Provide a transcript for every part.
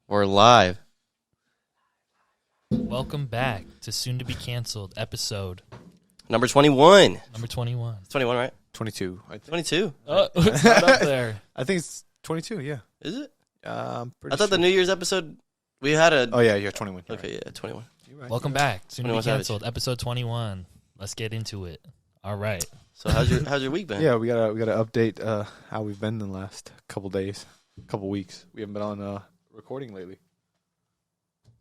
We're live. Welcome back to Soon to Be Cancelled episode Number 21. number 21. It's 21, right? 22. I think. 22. Oh, it's not up there. I think it's 22, yeah. Is it? I'm pretty I thought the New Year's episode, we had a... Oh, yeah, you're 21. Okay, yeah, 21. You're right. Welcome back. Soon to Be 21 Savage. Cancelled, episode 21. Let's get into it. All right. So how's your week been? Yeah, we gotta update how we've been in the last couple days, couple weeks. We haven't been on recording lately.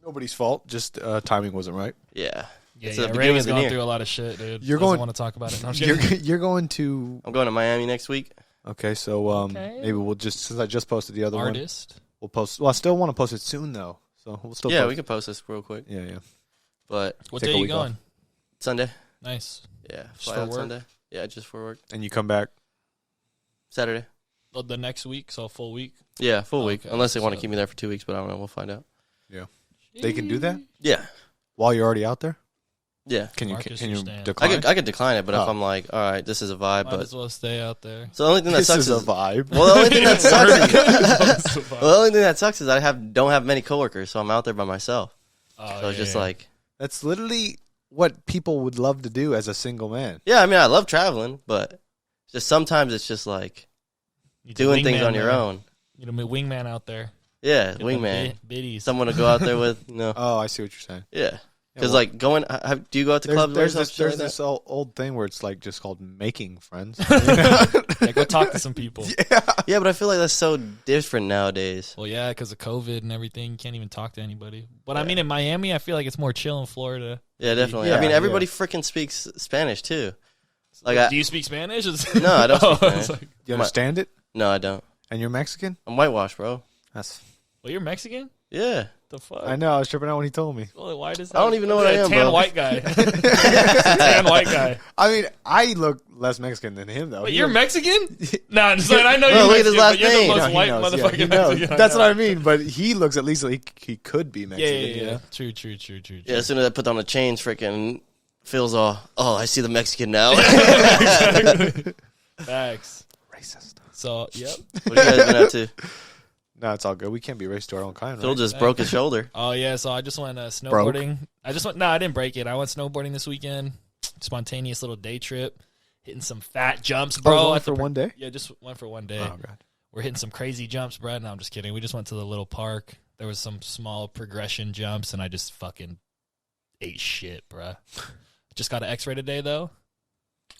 Nobody's fault, just timing wasn't right. Yeah. Yeah, It's the Ray beginning was of the going year. through a lot of shit, dude. You're Doesn't going- want to talk about it. No, I'm just kidding. You're going to... I'm going to Miami next week. Okay, so Okay. maybe we'll just... Since I just posted the other Artist. one, we'll post... Well, I still want to post it soon, though. So we'll still Yeah, post. we can post this real quick. Yeah. But What Take day a you week off. going? Sunday. Nice. Yeah, Just fly for out work? Sunday. Yeah, just for work. And you come back... Saturday. Oh, the next week, so full week. Yeah, full week. Okay, Unless they want to so- keep me there for 2 weeks, but I don't know. We'll find out. They can do that? Yeah. While you're already out there? Yeah. Can you Marcus, can you you stand. decline? I could decline it, but if Oh. I'm like, all right, this is a vibe, Might but... as well stay out there. So the only thing that This sucks is a vibe. Well, the only thing that sucks is... It's Well, the only thing that sucks is I don't have many coworkers, so I'm out there by myself. Oh, So it's just yeah. like, That's literally what people would love to do as a single man. yeah, I mean, I love traveling, but just sometimes it's just like Need a doing things wingman on your there. own. Need a wingman out there. Yeah, Get them wingman. Biddies. Someone to go out there with, you know. Oh, I see what you're saying. Yeah. Because, well, like, do you go out to clubs? There's or this, stuff there's like that? this old thing where it's like just called making friends. Yeah, go talk to some people. Yeah, but I feel like that's so different nowadays. Well, yeah, because of COVID and everything, you can't even talk to anybody. But I Yeah. mean, in Miami, I feel like it's more chill in Florida. Yeah, definitely. Yeah, I mean, yeah. everybody freaking speaks Spanish, too. Like, Do you speak Spanish? No, I don't speak it's Spanish. like- You understand it? No, I don't. And you're Mexican? I'm whitewashed, bro. That's. well, you're Mexican? Yeah. The fuck? I know. I was tripping out when he told me. Well, why does that? I don't even know what I am, tan bro. white guy. Tan white guy. I mean, I look less Mexican than him, though. But He you're looks- Mexican? Nah, I'm just saying, I know Well, you're look at his Mexican, last but you're name. the most No, he white knows, yeah, motherfucking he knows. Mexican. That's what I mean. But he looks at least like he could be Mexican. Yeah. You know? True. Yeah, as soon as I put on the chains, freaking feels all, I see the Mexican now. Facts. Racist. So, yep. What have you guys been up to? No, it's all good. We can't be racist to our own kind, Phil right? just broke his shoulder. Oh, yeah, so I just went snowboarding. No, I didn't break it. I went snowboarding this weekend. Spontaneous little day trip. Hitting some fat jumps, bro. Oh, at the for one day? Yeah, just went for one day. Oh, God. We're hitting some crazy jumps, bro. No, I'm just kidding. We just went to the little park. There was some small progression jumps, and I just fucking ate shit, bro. Just got an X-ray today, though.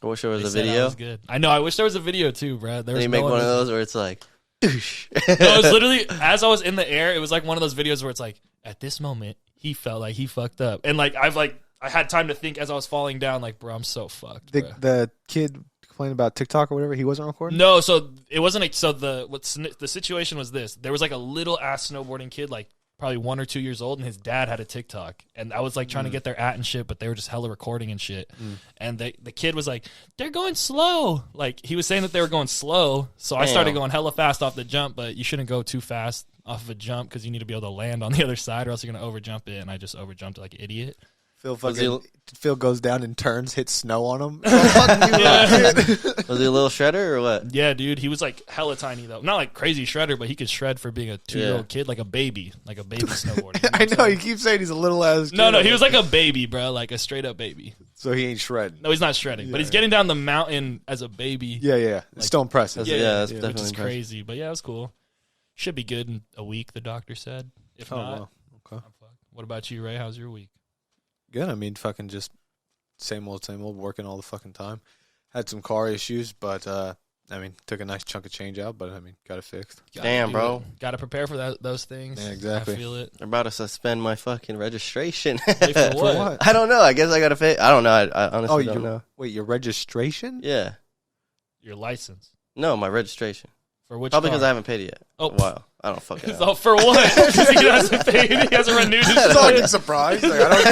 I wish there was They a said I video. was good. I know. I wish there was a video, too, bro. There Can was you no make one of video. those where it's like, douche? No, it was literally, as I was in the air, it was like one of those videos where it's like, at this moment, he felt like he fucked up. And like, I had time to think as I was falling down, like, bro, I'm so fucked, bro. The kid complaining about TikTok or whatever, he wasn't recording? No, so it wasn't like, so the situation was this. There was like a little ass snowboarding kid, like probably 1 or 2 years old, and his dad had a TikTok. And I was like trying to get their and shit, but they were just hella recording and shit. And the kid was like, they're going slow. Like, he was saying that they were going slow. So I started Damn. going hella fast off the jump, but you shouldn't go too fast off of a jump because you need to be able to land on the other side or else you're going to overjump it. And I just overjumped like an idiot. Phil goes down and turns, hits snow on him. Was he a little shredder or what? Yeah, dude, he was like hella tiny though. Not like crazy shredder, but he could shred for being a 2-year-old Yeah. kid, like a baby snowboarding. You know I what I'm know, saying? he keeps saying he's a little ass kid. No, he was like a baby, bro, like a straight up baby. So he ain't shredding. No, he's not shredding, but he's getting down the mountain as a baby. Yeah. It's still impressive. That's which definitely is impressive. crazy. But yeah, it was cool. Should be good in a week, the doctor said. If Oh, not, wow. Okay. I'm fucked. What about you, Ray? How's your week? Good. I mean, fucking just same old, working all the fucking time. Had some car issues, but, I mean, took a nice chunk of change out, but, I mean, got it fixed. Damn, bro. Got to prepare for those things. Yeah, exactly. I feel it. They're about to suspend my fucking registration. Wait, for For what? what? I don't know. I guess I got to pay. I don't know. I honestly don't know. Wait, your registration? Yeah. Your license. No, my registration. For which Probably because I car? haven't paid it yet. Oh. Wow. I don't fucking know. So for what? Because he hasn't paid. He hasn't renewed his It's like a shit. surprise. Like, I don't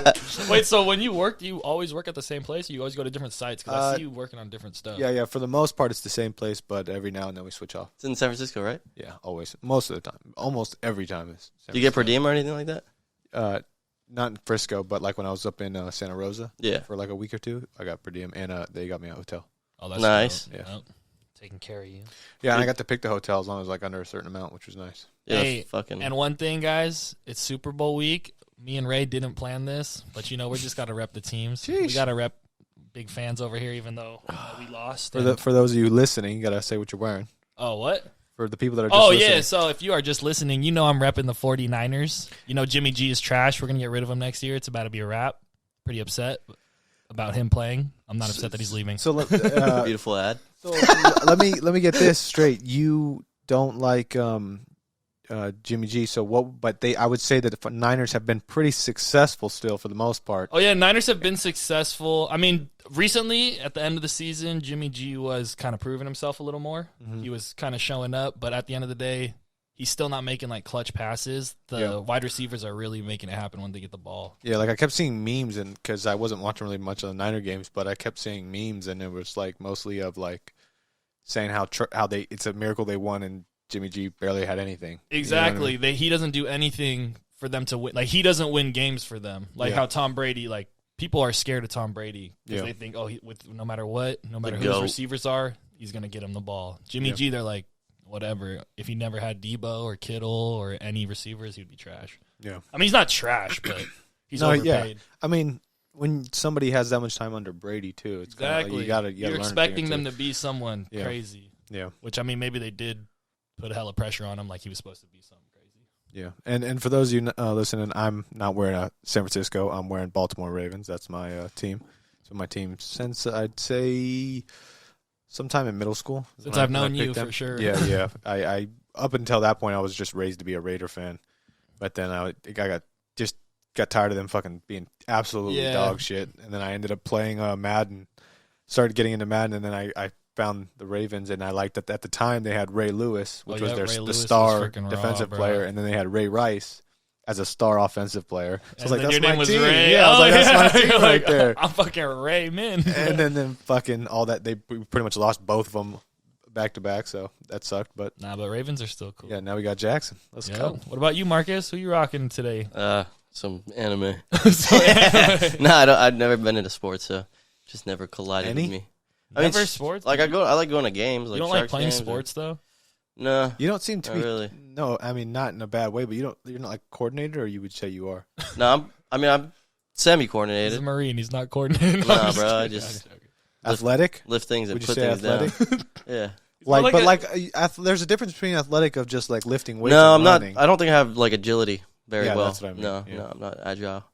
get it. Wait, so when you work, do you always work at the same place? Or you always go to different sites? Because I see you working on different stuff. Yeah. For the most part, it's the same place, but every now and then we switch off. It's in San Francisco, right? Yeah, always. Most of the time. Almost every time is. Do you get per diem or anything like that? Not in Frisco, but like when I was up in Santa Rosa Yeah. for like a week or two, I got per diem, and they got me a hotel. Oh, that's Nice. dope. Yeah. Yep. Taking care of you. Yeah, and I got to pick the hotel as long as like under a certain amount, which was nice. Yeah, Hey, fucking. and one thing, guys, it's Super Bowl week. Me and Ray didn't plan this, but we just got to rep the teams. We Sheesh. got to rep big fans over here, even though we lost. For those of you listening, you gotta say what you're wearing. Oh, what? For the people that are just Oh, listening. yeah. So if you are just listening, I'm repping the 49ers. Jimmy G is trash. We're going to get rid of him next year. It's about to be a wrap. Pretty upset about him playing. I'm not upset that he's leaving. So Beautiful ad. So let me get this straight. You don't like Jimmy G. So what? But I would say that the Niners have been pretty successful still for the most part. Oh, yeah, Niners have been successful. I mean, recently, at the end of the season, Jimmy G was kind of proving himself a little more. Mm-hmm. He was kind of showing up, but at the end of the day, he's still not making, clutch passes. The wide receivers are really making it happen when they get the ball. Yeah, I kept seeing memes, and because I wasn't watching really much of the Niner games, but I kept seeing memes, and it was, mostly of, saying how it's a miracle they won, and Jimmy G barely had anything. Exactly. You know what I mean? He doesn't do anything for them to win. He doesn't win games for them. How Tom Brady, people are scared of Tom Brady because they think, no matter what, no matter who his receivers are, he's going to get him the ball. Jimmy G, they're like, whatever. If he never had Debo or Kittle or any receivers, he'd be trash. Yeah. I mean, he's not trash, but he's overpaid. Yeah. I mean, when somebody has that much time under Brady, too, it's exactly. Kind of You're expecting them to be someone crazy. Yeah. Which, I mean, maybe they did put a hella pressure on him like he was supposed to be something crazy. Yeah. And for those of you listening, I'm not wearing a San Francisco. I'm wearing Baltimore Ravens. That's my team. So my team since, I'd say, sometime in middle school. Since I've known you, for sure. Yeah. I up until that point, I was just raised to be a Raider fan. But then I got tired of them fucking being absolutely dog shit. And then I ended up playing Madden, started getting into Madden, and then I found the Ravens, and I liked that at the time they had Ray Lewis, which was the star defensive player, and then they had Ray Rice as a star offensive player. So I was like, that's my team. Ray. Yeah, I was like, that's my team right there. I'm fucking Ray, man. And then fucking all that, they pretty much lost both of them back to back, so that sucked. But Ravens are still cool. Yeah, now we got Jackson. Let's go. What about you, Marcus? Who you rocking today? Some anime. No, I've never been into sports, so just never collided with me. Never sports? I like going to games. You don't like playing sports though? No. You don't seem to be. Really. No, I mean not in a bad way, but you're not like coordinator, or you would say you are. No, I'm semi-coordinated. He's a Marine. He's not coordinated. Nah, bro. I just athletic. Lift things and Would put you say things athletic? down. Yeah. There's a difference between athletic of just lifting weights. No, and I'm not. running. I don't think I have agility very well. That's what I mean. No, Yeah. no, I'm not agile.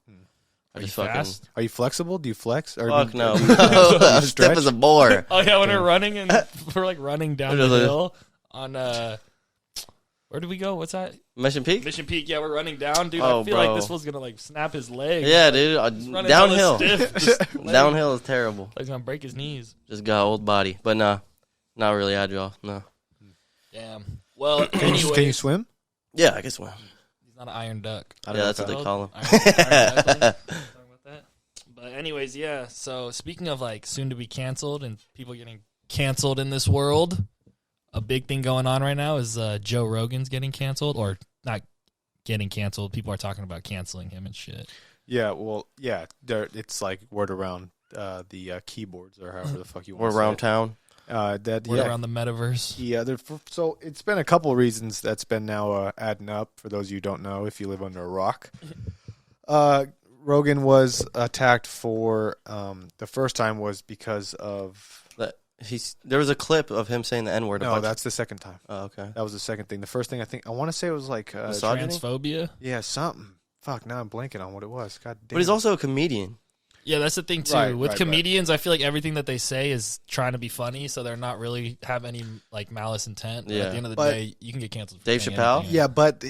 Are you fast? Are you flexible? Do you flex? Or Fuck no. do you I'm stiff stretch? as a boar. Oh yeah, when we're running and we're running down the hill on where do we go? What's that? Mission Peak? Mission Peak. Yeah, we're running down, dude. Oh, I feel bro. like this fool's gonna snap his leg. Yeah, dude. Downhill. Downhill Downhill is terrible. He's gonna break his knees. Just got old body, but nah, not really agile. No. Damn. Well, anyway, Can you swim? Yeah, I guess. Well, he's not an iron duck. yeah, that's what they call him. Iron duckling? Talking about that. But anyways, yeah. So speaking of soon to be canceled and people getting canceled in this world, a big thing going on right now is Joe Rogan's getting canceled, or not getting canceled. People are talking about canceling him and shit. Yeah, well, yeah. It's word around the keyboards, or however the fuck you want Or to say around it. town. Word around the metaverse. Yeah, so it's been a couple of reasons that's been now adding up. For those of you who don't know, if you live under a rock, Rogan was attacked for the first time was because of There was a clip of him saying the N-word. no, that's the second time. Oh, okay. That was the second thing. The first thing I want to say it was Misogyny? Transphobia. yeah, something. Fuck, now I'm blanking on what it was. God damn. But he's also a comedian. Yeah, that's the thing too. Right, With right, comedians, I feel like everything that they say is trying to be funny, so they're not really have any malice intent. Yeah. At the end of the But day, you can get canceled. For Dave saying Chappelle? anything. Yeah, but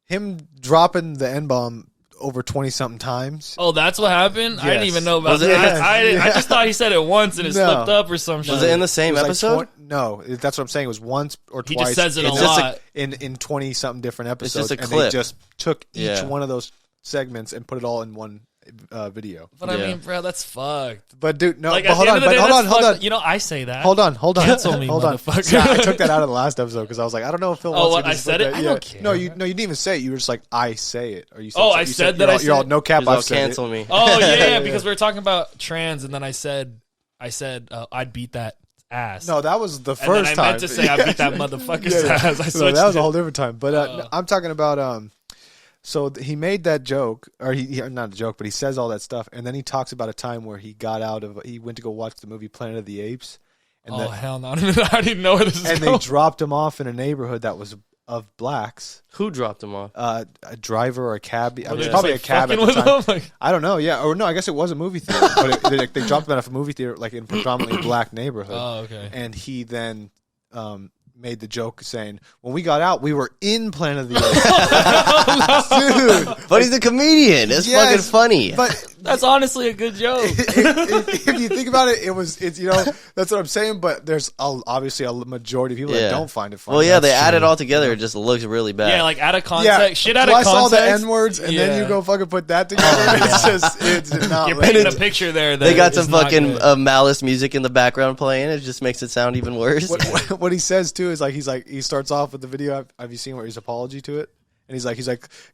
him dropping the N-bomb over 20-something times. Oh, that's what happened. I didn't Yes. even know about Was it- that. Yes. I just thought he said it once and it No. slipped up or some shit. Was it in the same It was episode? No, that's what I'm saying. It was once or He twice. just says it a It's lot. in 20-something different It's episodes. just a and clip. they just took each Yeah. one of those segments and put it all in one video. But I Yeah. mean, bro, that's fucked. But dude, no, Like, but at hold the on, end of the but day, hold on, that's hold on. fucked. You know, I say that. Hold on. Cancel me, hold on. motherfucker. Yeah, I took that out of the last episode because I was like, I don't know if Phil Oh, wants what, to I just said put it? that- I yeah. don't care. No, you didn't even say it. You were just like, I say it. Or you said, Oh, I you said that you're I all, said you're all, it? no cap, He's all I've said cancel it. me. Oh yeah, Yeah. because we were talking about trans, and then I said I'd beat that ass. No, that was the and first then time. I meant to say I beat that motherfucker's ass. I No, switched that was it. a whole different time. But I'm talking about so he made that joke, or he not a joke, but he says all that stuff, and then he talks about a time where he went to go watch the movie Planet of the Apes. And hell no! I don't even know where this is and going. they dropped him off in a neighborhood that was of blacks. Who dropped him off? A driver or a cab. I mean, They're probably just, a cab at fucking the with time. them? Like, I don't know. Yeah, or no, I guess it was a movie theater, but they dropped him at a movie theater, like in a predominantly black neighborhood. oh, okay. And he then made the joke saying, "When we got out, we were in Planet of the Apes." Dude, But he's a comedian. It's Yes, fucking funny. but That's honestly a good joke. if you think about it, it's that's what I'm saying. But there's obviously a majority of people that don't find it funny. Well, yeah, they That's add true. it all together. It just looks really bad. Yeah, like out of context, shit out of plus context. all the N words, and then you Yeah. go fucking put that together. It's not. You're like- painting a picture there. That they got some is not fucking good. Malice music in the background playing. It just makes it sound even worse. What he says too is he starts off with the video. Have you seen where his apology to it? And he's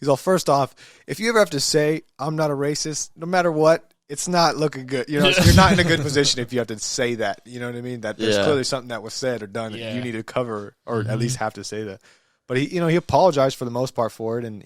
all, first off, if you ever have to say I'm not a racist, no matter what, it's not looking good. You know, you're not in a good position if you have to say that. You know what I mean? That there's clearly something that was said or done that you need to cover or at least have to say that. But he apologized for the most part for it, and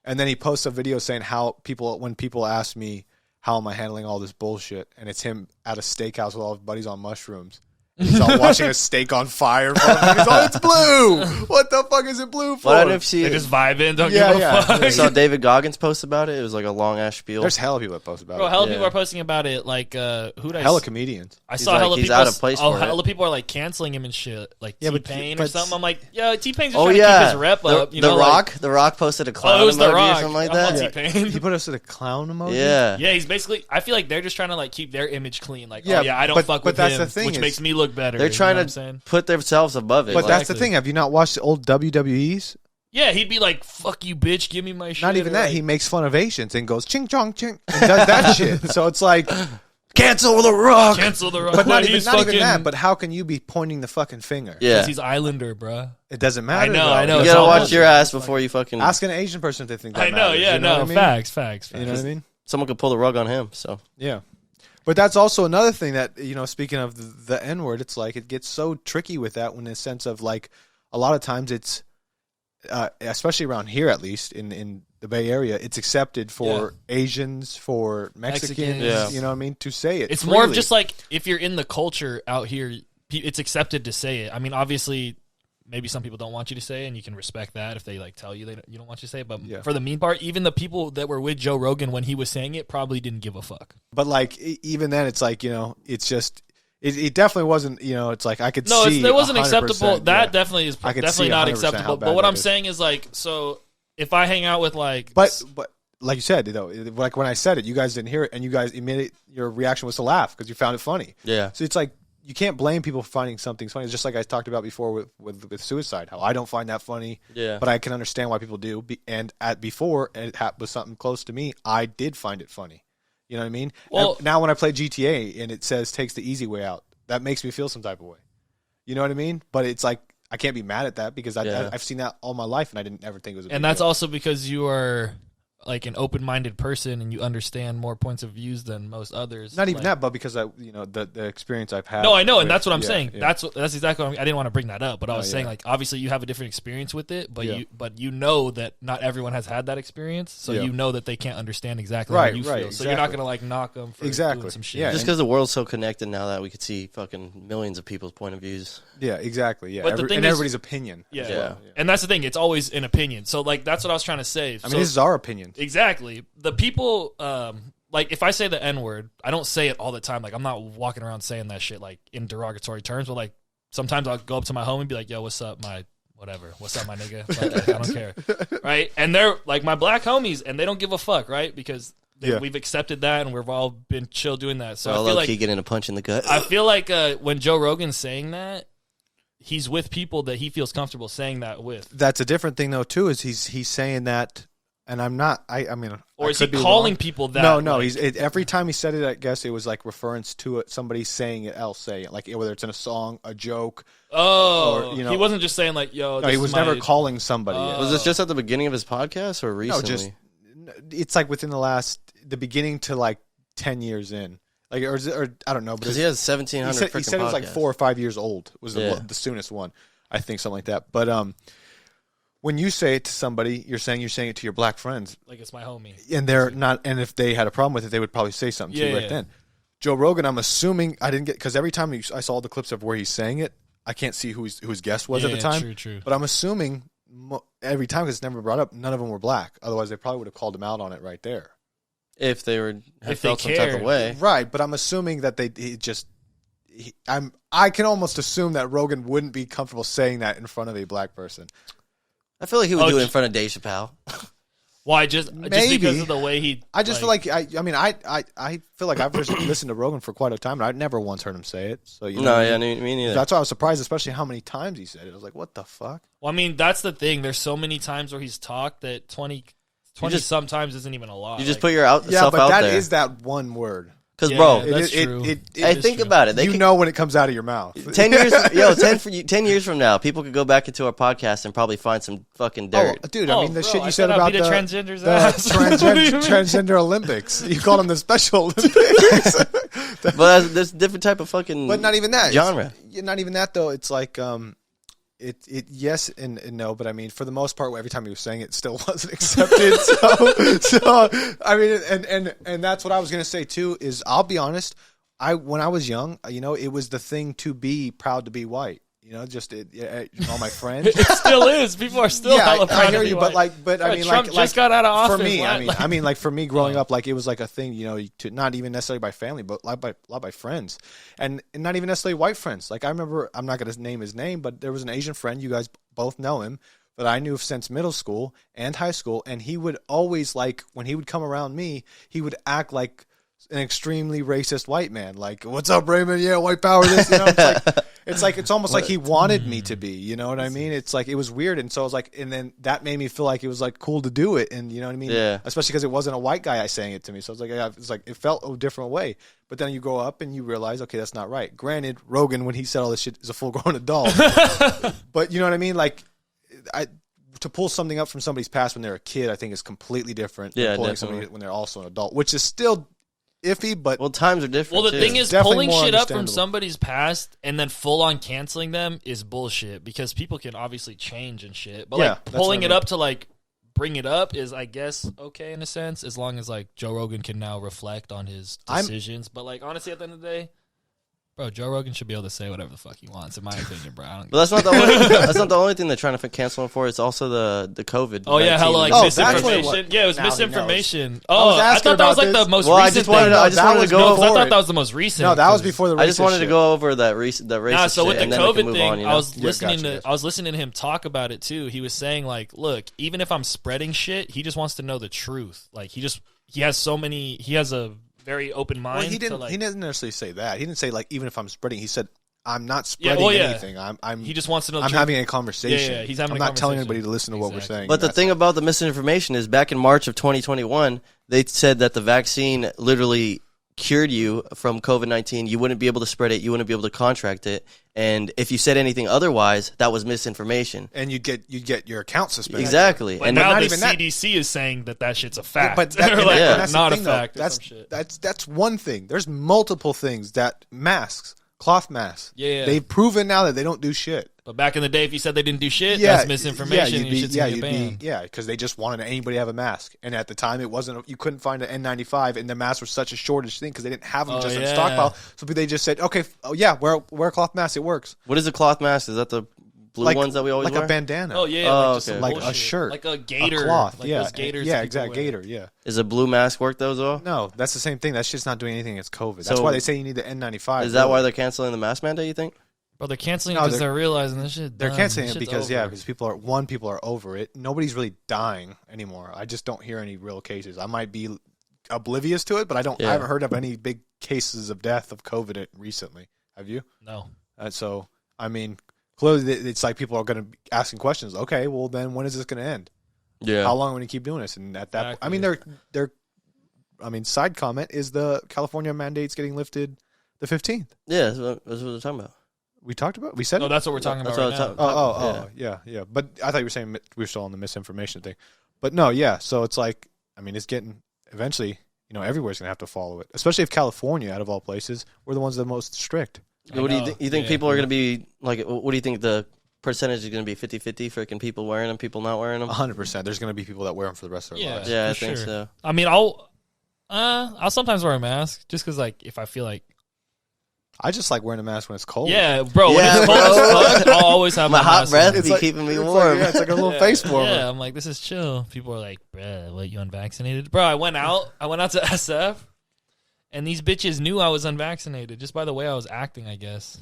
and then he posts a video saying when people ask me how am I handling all this bullshit, and it's him at a steakhouse with all his buddies on mushrooms. He's all watching a steak on fire. He's all, it's blue. What the fuck is it blue for? Well, I don't know if you They see just vibe in. Don't Yeah, give a yeah. fuck. I saw David Goggins post about it. It was like a long ass spiel. There's hella people that post about Bro, it. hella Yeah. people are posting about it. Like, who'd I Hella comedians. I He's saw like, hella he's people. out of place for it. Hella people are like canceling him and shit. Like Yeah, but- T-Pain or but- something. I'm like, yo, T-Pain's just Oh trying to yeah, keep his rep up. You know, The Rock posted a clown Oh, it was The emoji Rock. or something like I'm that. on Yeah. T-Pain. He put us in a clown emoji. Yeah, Yeah, he's basically. I feel like they're just trying to like keep their image clean. Like, Yeah, I don't but- fuck but with that's him, the thing which is- makes me look better. they're you trying know what to I'm saying? put themselves above it. But like, that's the thing. Have you not watched the old WWEs? Yeah, he'd be like, "Fuck you, bitch, give me my shit." Not even or, that. like- He makes fun of Asians and goes ching chong ching and does that shit. So it's like, cancel the Rock. cancel the Rock. but not even He's not even fucking- that. But how can you be pointing the fucking finger? Yeah, Because he's Islander, bruh. It doesn't matter. I know, though. I know. you it's gotta all watch bullshit. your ass before you fucking. Ask an Asian person if they think that I know, matters, yeah, you know no, what I mean? facts. You know what I mean? Someone could pull the rug on him. So Yeah. But that's also another thing that, speaking of the N word, it's like it gets so tricky with that in the sense of like a lot of times it's, especially around here at least in the Bay Area, it's accepted for Asians, for Mexicans, Mexicans. you know what I mean, to say it. It's more of freely. just like if you're in the culture out here, it's accepted to say it. I mean, obviously, maybe some people don't want you to say it, and you can respect that if they like tell you you don't want you to say it. But for the mean part, even the people that were with Joe Rogan when he was saying it probably didn't give a fuck. But like even then, it's like it's just it definitely wasn't. It's like I could No, see it wasn't 100%, acceptable. That yeah. definitely is I could definitely see not 100% acceptable. how But bad what that I'm is. saying is like, so if I hang out with like, But like you said, though, like when I said it, you guys didn't hear it, and you guys your reaction was to laugh because you found it funny. yeah, So it's like you can't blame people for finding something funny. It's just like I talked about before with suicide, how I don't find that funny, yeah. but I can understand why people do. And before it was something close to me, I did find it funny. You know what I mean? Well- And now when I play GTA and it says takes the easy way out, that makes me feel some type of way. You know what I mean? But it's like I can't be mad at that because I've seen that all my life and I didn't ever think it was. and that's also because you are like an open-minded person and you understand more points of views than most others. not even Like- that, but because the experience I've had. No, I know, and with- that's what I'm yeah, saying. yeah. That's exactly what I didn't want to bring that up, but I was Oh, saying yeah. like obviously you have a different experience with it, but Yeah. you know that not everyone has had that experience, so Yeah. you know that they can't understand exactly Right, how you right, feel. So you're not exactly. gonna like knock them for Exactly. doing some shit. Yeah. Just because the world's so connected now that we could see fucking millions of people's point of views. Yeah, exactly. Yeah, But the thing and is- everybody's opinion. Yeah. as well. And that's the thing; it's always an opinion. So like that's what I was trying to say. I mean, this is our opinion. Exactly. The people, like, if I say the N word, I don't say it all the time. Like, I'm not walking around saying that shit, like, in derogatory terms. But, like, sometimes I'll go up to my homie and be like, yo, what's up, my whatever? What's up, my nigga? Like, I don't care. Right? And they're, like, my black homies, and they don't give a fuck, right? Because we've accepted that, and we've all been chill doing that. So So I feel low-key like, getting a punch in the gut. I feel like when Joe Rogan's saying that, he's with people that he feels comfortable saying that with. That's a different thing, though. Too is he's saying that, and I'm not. I mean, Or I is he could be calling wrong. people that? No, like, every time he said it, I guess it was like reference to it, somebody saying it else, saying it, like whether it's in a song, a joke. Oh, or, you know- he wasn't just saying like, "Yo." No, this he is was my- never calling somebody. it. Was this just at the beginning of his podcast or No, recently? just it's like within the beginning to like 10 years in. Like, or I don't know, because he has 1,700. He said it was like 4 or 5 years old was the soonest one, I think, something like that. But when you say it to somebody, you're saying it to your black friends, like it's my homie, and they're not. And if they had a problem with it, they would probably say something to you right then. Joe Rogan, I'm assuming I didn't get, because every time I saw the clips of where he's saying it, I can't see who his guest was at the time. True. But I'm assuming every time, because it's never brought up, none of them were black. Otherwise, they probably would have called him out on it right there. If they felt some type of way, right? But I'm assuming that I can almost assume that Rogan wouldn't be comfortable saying that in front of a black person. I feel like he would do it in front of Dave Chappelle. Why? Just because of the way he. I just feel like I feel like I've listened to Rogan for quite a time, and I've never once heard him say it. So me neither. That's why I was surprised, especially how many times he said it. I was like, "What the fuck?" Well, I mean, that's the thing. There's so many times where he's talked that 20 sometimes isn't even a lot. You just put yourself out there. Yeah, but that is that one word. Because, bro, that's true. Think about it. You know when it comes out of your mouth. 10 years, 10 years from now, people could go back into our podcast and probably find some fucking dirt. Oh, dude, I mean, the shit you said about the transgenders, transgender Olympics. You called them the Special Olympics. But there's a different type of fucking But not even that. genre. Not even that, though. It's like... It yes and no, but I mean, for the most part, every time he was saying it, still wasn't accepted. so I mean, and that's what I was gonna say too. Is I'll be honest, when I was young, it was the thing to be proud to be white. All my friends. It still is. People are still hella proud I hear you, white. I mean, Trump just got out of office. For me, for me, growing up, like it was like a thing, to not even necessarily by family, but a lot by friends, and not even necessarily white friends. Like I remember, I'm not going to name his name, but there was an Asian friend. You guys both know him, that I knew since middle school and high school, and he would always when he would come around me, he would act like an extremely racist white man. Like, what's up, Raymond? Yeah, white power. This, it's almost like he wanted me to be. You know what I mean? It's like it was weird, and so I was like, and then that made me feel like it was like cool to do it, and you know what I mean? Yeah. Especially because it wasn't a white guy saying it to me, so I was like, it felt a different way. But then you grow up and you realize, okay, that's not right. Granted, Rogan, when he said all this shit, is a full-grown adult, but you know what I mean? Like, to pull something up from somebody's past when they're a kid, I think is completely different. Yeah, than pulling definitely. somebody when they're also an adult, which is still iffy, but times are different. Well, the thing is, definitely pulling more shit up from understandable. somebody's past and then full on canceling them is bullshit, because people can obviously change and shit. But that's pulling what I it mean. up to bring it up is, I guess, okay in a sense, as long as Joe Rogan can now reflect on his decisions. But honestly, at the end of the day, bro, Joe Rogan should be able to say whatever the fuck he wants, in my opinion, bro. But that's not the only. That's not the only thing they're trying to cancel him for. It's also the COVID. Oh yeah, hella that's what it misinformation. was. Yeah, it was Now he misinformation. I was Oh, I asking thought that was about the this. most Well, recent thing. I just wanted to go I over. thought that was the most recent. No, that was before the racist I just wanted to shit. go over the racist So with shit, the and then we can COVID move thing, on, I was Yeah, listening gotcha. to him talk about it too. He was saying look, even if I'm spreading shit, he just wants to know the truth. He has a very open mind. Well, he didn't necessarily say that. He didn't say even if I'm spreading. He said, I'm not spreading anything. He just wants to know. I'm having a conversation. Yeah, he's having. I'm not telling anybody to listen to what we're saying. But the thing about the misinformation is, back in March of 2021, they said that the vaccine literally cured you from COVID-19. You wouldn't be able to spread it. You wouldn't be able to contract it. And if you said anything otherwise, that was misinformation. And you'd get your account suspended. Exactly. But And now not the even that. CDC is saying that shit's a fact. But They're that's the not thing, a though. fact. or some shit. That's one thing. There's multiple things that masks, cloth masks. Yeah. They've proven now that they don't do shit. But back in the day, if you said they didn't do shit, that's misinformation. You should see a ban. Because they just wanted anybody to have a mask, and at the time it wasn't. You couldn't find an N95, and the masks were such a shortage thing because they didn't have them in stockpile. So they just said, okay, wear a cloth mask. It works. what is a cloth mask? Is that the blue ones that we always wear? Like a bandana. Oh yeah, okay. Like a shirt, like a gator, a cloth. those gators. Yeah, that exactly. people wear. Gator. Yeah. Is a blue mask work though as well? No, that's the same thing. That shit's not doing anything against COVID. That's So- why they say you need the N95. Is that why they're canceling the mask mandate, you think? Bro, they're canceling No, because they're realizing this shit. They're done. canceling This it shit's because over. because people are over it. Nobody's really dying anymore. I just don't hear any real cases. I might be oblivious to it, but I haven't heard of any big cases of death of COVID recently. Have you? No. So I mean, clearly it's like people are going to be asking questions. Okay, well then when is this going to end? Yeah. How long are we going to keep doing this? And at that, Exactly. I mean, they're. I mean, side comment is the California mandates getting lifted the 15th. Yeah, that's what we're talking about. We talked about. We said. No, that's what we're talking about right That's now. what Yeah. But I thought you were saying we were still on the misinformation thing. But no, yeah. So it's like, I mean, it's getting eventually. everywhere's gonna have to follow it. Especially if California, out of all places, we're the ones that are most strict. What do you think? You think people are going to be like? What do you think the percentage is going to be? 50-50 freaking people wearing them, people not wearing them. 100%. There's going to be people that wear them for the rest of their lives. Yeah, I think so. I mean, I'll sometimes wear a mask just because, like, if I feel like. I just like wearing a mask when it's cold. Yeah, bro. When it's cold as fuck, I'll always have my hot mask breath on. be keeping me warm. It's like a little face warmer. Yeah, I'm like, this is chill. People are like, bruh, what, you unvaccinated? Bro, I went out to SF, and these bitches knew I was unvaccinated just by the way I was acting, I guess.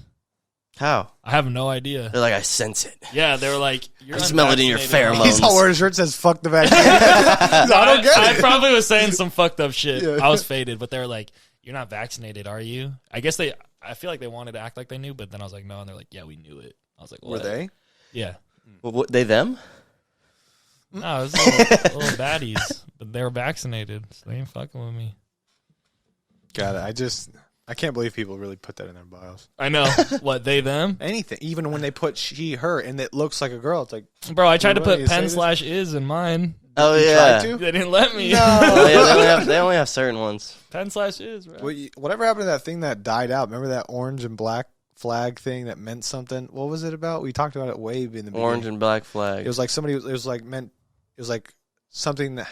How? I have no idea. They're like, I sense it. Yeah, they were like, you're I smell it in your pheromones. He's all wearing a shirt that says "fuck the vaccine." I don't get it. I probably was saying some fucked up shit. Yeah. I was faded, but they were like, you're not vaccinated, are you? I feel like they wanted to act like they knew, but then I was like, no, and they're like, yeah, we knew it. I was like, what? Were they? Yeah. Well, what, they them? No, it was little baddies, but they were vaccinated, so they ain't fucking with me. Got it. I can't believe people really put that in their bios. I know. What, they, them? Anything. Even when they put she, her, and it looks like a girl, it's like... Bro, I tried to put pen/is in mine. Oh, yeah. They didn't let me. No. Oh, yeah, they only have certain ones. Pen/is, bro. Whatever happened to that thing that died out? Remember that orange and black flag thing that meant something? What was it about? We talked about it way in the beginning. Orange and black flag. It was like somebody... It was like something that...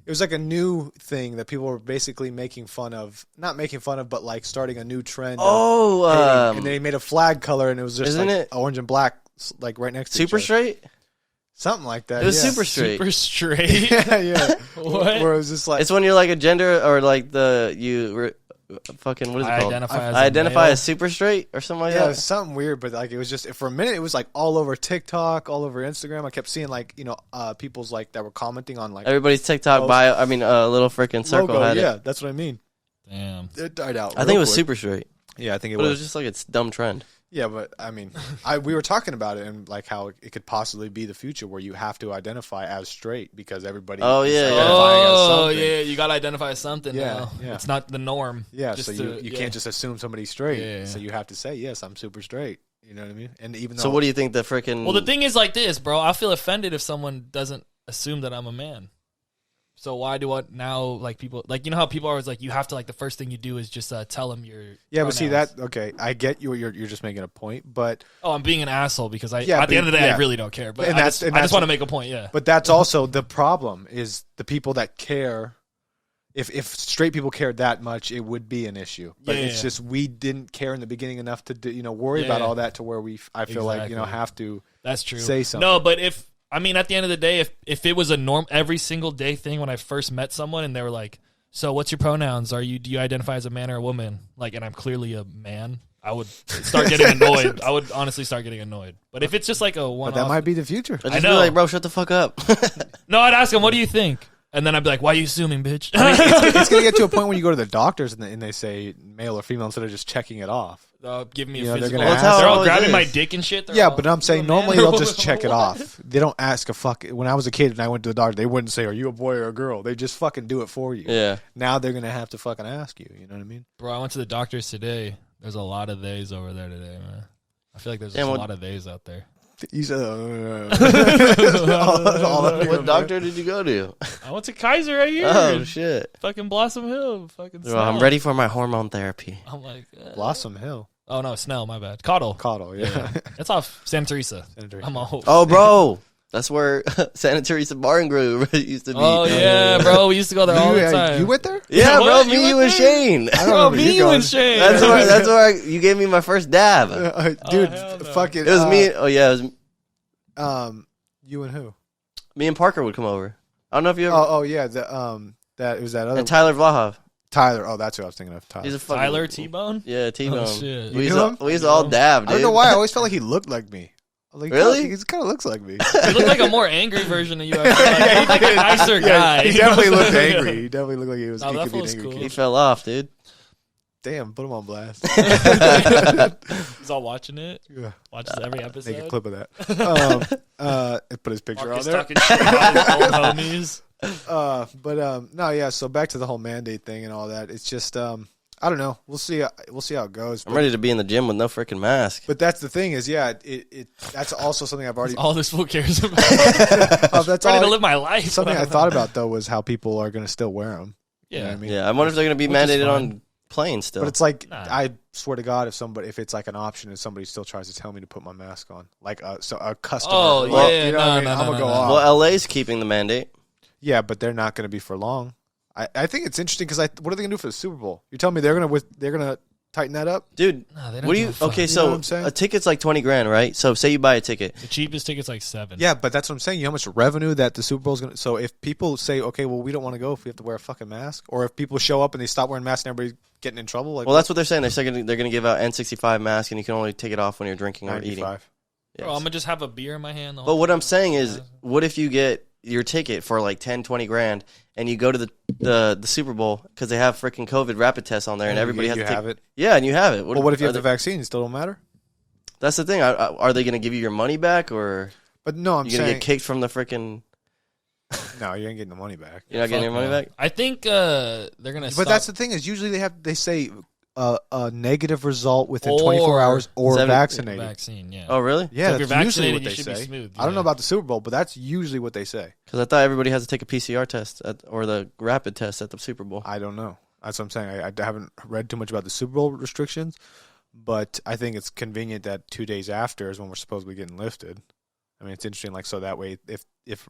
It was like a new thing that people were basically making fun of. Not making fun of, but like starting a new trend. And they made a flag color, and it was just isn't like it orange and black, like right next to Super each other. Straight? Something like that. It was yeah. super straight. Super straight? yeah. What? Where it was just like... It's when you're like a gender or like fucking, what is it called? I identify as super straight or something like yeah, that. it was something weird, but like it was just for a minute. It was like all over TikTok, all over Instagram. I kept seeing like people's like that were commenting on like everybody's TikTok bio. I mean, a little freaking circle logo, had it. Yeah, that's what I mean. Damn, it died out. I think it was quick. super straight. Yeah, I think it but was. It was just like it's dumb trend. Yeah, but I mean, we were talking about it and like how it could possibly be the future where you have to identify as straight because everybody. Is identifying as something. Yeah, you got to identify as something. Yeah, now. yeah. It's not the norm. Yeah, so you can't just assume somebody's straight. Yeah. So you have to say yes, I'm super straight. You know what I mean? And even though, so what do you think the freaking? Well, the thing is like this, bro. I feel offended if someone doesn't assume that I'm a man. So why do I now, like, people, like, you know how people are always like, you have to, like, the first thing you do is just tell them your Yeah, but see that, okay, I get you, you're just making a point, but... Oh, I'm being an asshole because at the end of the day, I really don't care, but I just want to make a point, yeah. But that's also the problem, is the people that care, if straight people cared that much, it would be an issue. But it's just, we didn't care in the beginning enough to, worry about all that to where I feel like, have to That's true. say something. No, but I mean, at the end of the day, if it was a every single day thing when I first met someone and they were like, so what's your pronouns? Do you identify as a man or a woman? Like, and I'm clearly a man, I would start getting annoyed. I would honestly start getting annoyed. But if it's just like a one-off. But that might be the future. I know. Be like, bro, shut the fuck up. No, I'd ask him, what do you think? And then I'd be like, why are you assuming, bitch? I mean, it's going to get to a point when you go to the doctors and they say male or female instead of just checking it off. Give me a physical. They're all grabbing my dick and shit. But I'm saying normally they'll just check it off. They don't ask a fuck. When I was a kid and I went to the doctor, they wouldn't say, are you a boy or a girl? They just fucking do it for you. Yeah. Now they're going to have to fucking ask you. You know what I mean? Bro, I went to the doctors today. There's a lot of theys over there today, man. I feel like there's just a lot of theys out there. You said, what doctor did you go to? I went to Kaiser right here. Oh, shit. Fucking Blossom Hill. Fucking Bro, I'm ready for my hormone therapy. I'm like... Blossom Hill. Oh, no, Snell, my bad. Caudle, yeah. That's off Santa Teresa. I'm old. Oh, bro. That's where Santa Teresa Bar and Grill used to be. Oh, yeah, bro. We used to go there all the time. You went there? Yeah, bro. Me, you, and Shane. Bro, me, you, and Shane. That's where you gave me my first dab. Dude, fucking... It was me. Oh, yeah. It was... you and who? Me and Parker would come over. I don't know if you ever... Oh, yeah. That was that other... And Tyler Vlahov. Tyler. Oh, that's who I was thinking of. He's a Tyler T-Bone? Yeah, T-Bone. Oh, shit. We used to all dab, dude. I don't know why. I always felt like he looked like me. Like, really? He kind of looks like me. He looked like a more angry version of you. Like, like a nicer guy. He definitely looked angry. He definitely looked like he was. No, that was cool. He fell off, dude. Damn, put him on blast. He's all watching it. Yeah. Watches every episode. Make a clip of that. Put his picture Marcus on there. Talking shit about his old homies. No, yeah. So back to the whole mandate thing and all that. It's just, I don't know. We'll see. We'll see how it goes. I'm ready to be in the gym with no freaking mask. But that's the thing is, yeah, that's also something I've already. That's all this fool cares about. That's ready to live my life. Something I thought about though was how people are going to still wear them. Yeah. You know what I mean? Yeah, I wonder if they're going to be Which is mandated fine. on planes still. But it's like, Nah. I swear to God, if it's like an option and somebody still tries to tell me to put my mask on, like a customer. Oh, well, yeah, you know what I mean? no, I'm gonna no, go no. off. Well, LA's keeping the mandate. Yeah, but they're not going to be for long. I think it's interesting because what are they going to do for the Super Bowl? You're telling me they're gonna tighten that up? Dude, Nah, they don't what do give you? a fuck. Okay, You know so what I'm saying? a ticket's like $20,000, right? So say you buy a ticket. The cheapest ticket's like $7. Yeah, but that's what I'm saying. You know how much revenue that the Super Bowl's going to... So if people say, okay, well, we don't want to go if we have to wear a fucking mask, or if people show up and they stop wearing masks and everybody's getting in trouble, like, Well, that's what they're saying. They're going to give out N95 masks, and you can only take it off when you're drinking or eating. 95. Bro, I'm gonna just have a beer in my hand. But what I'm saying is, what if you get your ticket for like 10, 20 grand, and you go to the Super Bowl because they have freaking COVID rapid tests on there, and everybody has to have it. Yeah, and you have it. Well, what if you have the vaccine? It still don't matter? That's the thing. Are they going to give you your money back, or But no, I'm you going to saying... get kicked from the freaking... No, you ain't getting the money back. You're not getting your money back? I think they're gonna. But that's the thing is usually they say a negative result within 24 hours or vaccinated. vaccine. Yeah. Oh, really? Yeah, So if that's you're usually vaccinated, what you they should be say. smooth, I don't know yeah. about the Super Bowl, but that's usually what they say. Because I thought everybody has to take a PCR test or the rapid test at the Super Bowl. I don't know. That's what I'm saying. I haven't read too much about the Super Bowl restrictions, but I think it's convenient that 2 days after is when we're supposed to be getting lifted. I mean, it's interesting. Like, so that way, if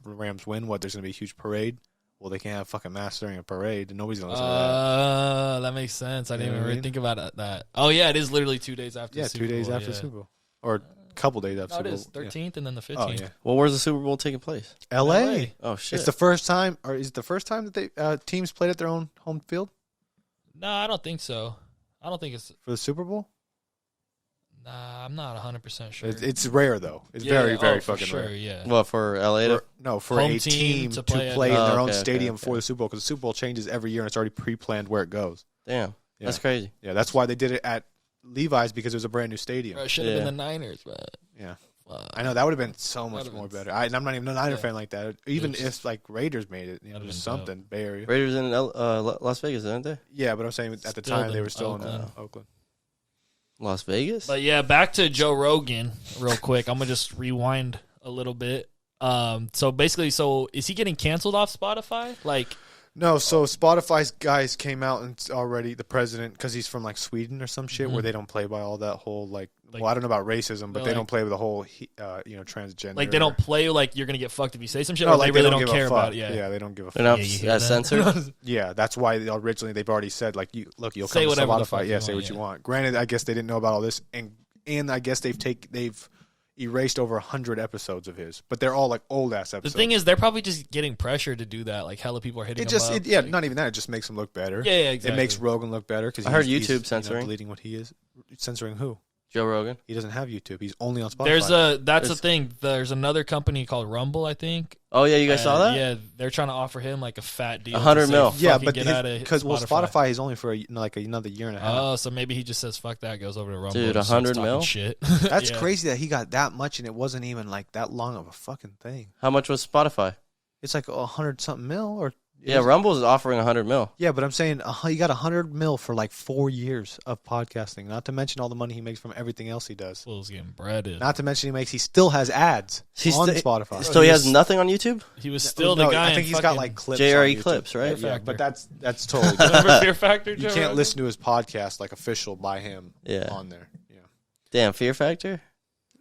the Rams win, there's going to be a huge parade. Well, they can't have fucking masks during a parade, and nobody's going to listen to that. That makes sense. I You didn't know even what I really mean? think about that. Oh yeah, it is literally 2 days after. Yeah, the Super 2 days Bowl, after yeah. the Super Bowl. Or a couple days after No, the it Super is Bowl. 13th and then the 15th. Oh, yeah. Well, where's the Super Bowl taking place? L.A. Oh, shit. It's the first time, or is it the first time that they teams played at their own home field No, I don't think so. I don't think it's. for the Super Bowl? Nah, I'm not 100% sure. It's rare, though. It's Yeah, very, very for fucking sure, rare. Yeah. Well, for LA to... For Home a team team to to play play, at- in their Oh, own okay, stadium okay. for the Super Bowl, because the Super Bowl changes every year and it's already pre-planned where it goes. Damn. Yeah. That's crazy. Yeah, that's why they did it at Levi's, because it was a brand new stadium. Bro, it should have Yeah. been the Niners, but Yeah, fuck. I know that would have been so much That'd've more been- better. And I'm not even a Niner Yeah. fan like that. Even It was- if like Raiders made it, That'd've just been dope. something Bay Area. Raiders in Las Vegas, aren't they? Yeah, but I'm saying at the Still time they in were still Oakland. in Oakland. Las Vegas? But yeah, back to Joe Rogan real quick. I'm gonna just rewind a little bit. So basically, is he getting canceled off Spotify? Like, No, so Spotify's guys came out and already the president, because he's from like Sweden or some shit, where they don't play by all that whole like well, I don't know about racism, but they're they like- don't play with the whole transgender. they don't play like you're gonna get fucked if you say some shit. No, or like they really don't give a care fuck. about it. Yeah, they don't give a They're fuck. not Yeah, you hear that? censored? Yeah, that's why originally they've already said like you'll Say come to whatever the fuck Spotify. you Yeah, say want, what you yeah. want. Granted, I guess they didn't know about all this, and I guess they've erased over 100 episodes of his, but they're all like old ass The episodes. thing is, they're probably just getting pressure to do that. Like, hella people are hitting it them just up. not even that. It just makes him look better. Yeah, exactly. It makes Rogan look better because I heard YouTube censoring. deleting what he is censoring. Who? Joe Rogan? He doesn't have YouTube. He's only on Spotify. That's the thing. There's another company called Rumble, I think. Oh, yeah, you guys saw that? Yeah, they're trying to offer him like a fat deal. 100 to say, mil. Yeah, fucking but get out of because Spotify. Spotify is only for another year and a half. Oh, so maybe he just says fuck that, goes over to Rumble. Dude, and starts 100 talking mil? Shit. That's Yeah. crazy that he got that much and it wasn't even like that long of a fucking thing. How much was Spotify? It's like 100 something mil or Yeah, Rumble's offering 100 mil. yeah, but I'm saying he got 100 mil for like 4 years of podcasting. Not to mention all the money he makes from everything else he does. Fool's getting breaded. Not to mention he still has ads on Spotify. So he has nothing on YouTube? He was still the No, guy. I think in he's got fucking- like clips. JRE on YouTube. clips, right? Fear Yeah, Factor. but that's totally Remember Fear Factor? you Joe can't Rogan? listen to his podcast like official by him Yeah. on there. Yeah. Damn, Fear Factor?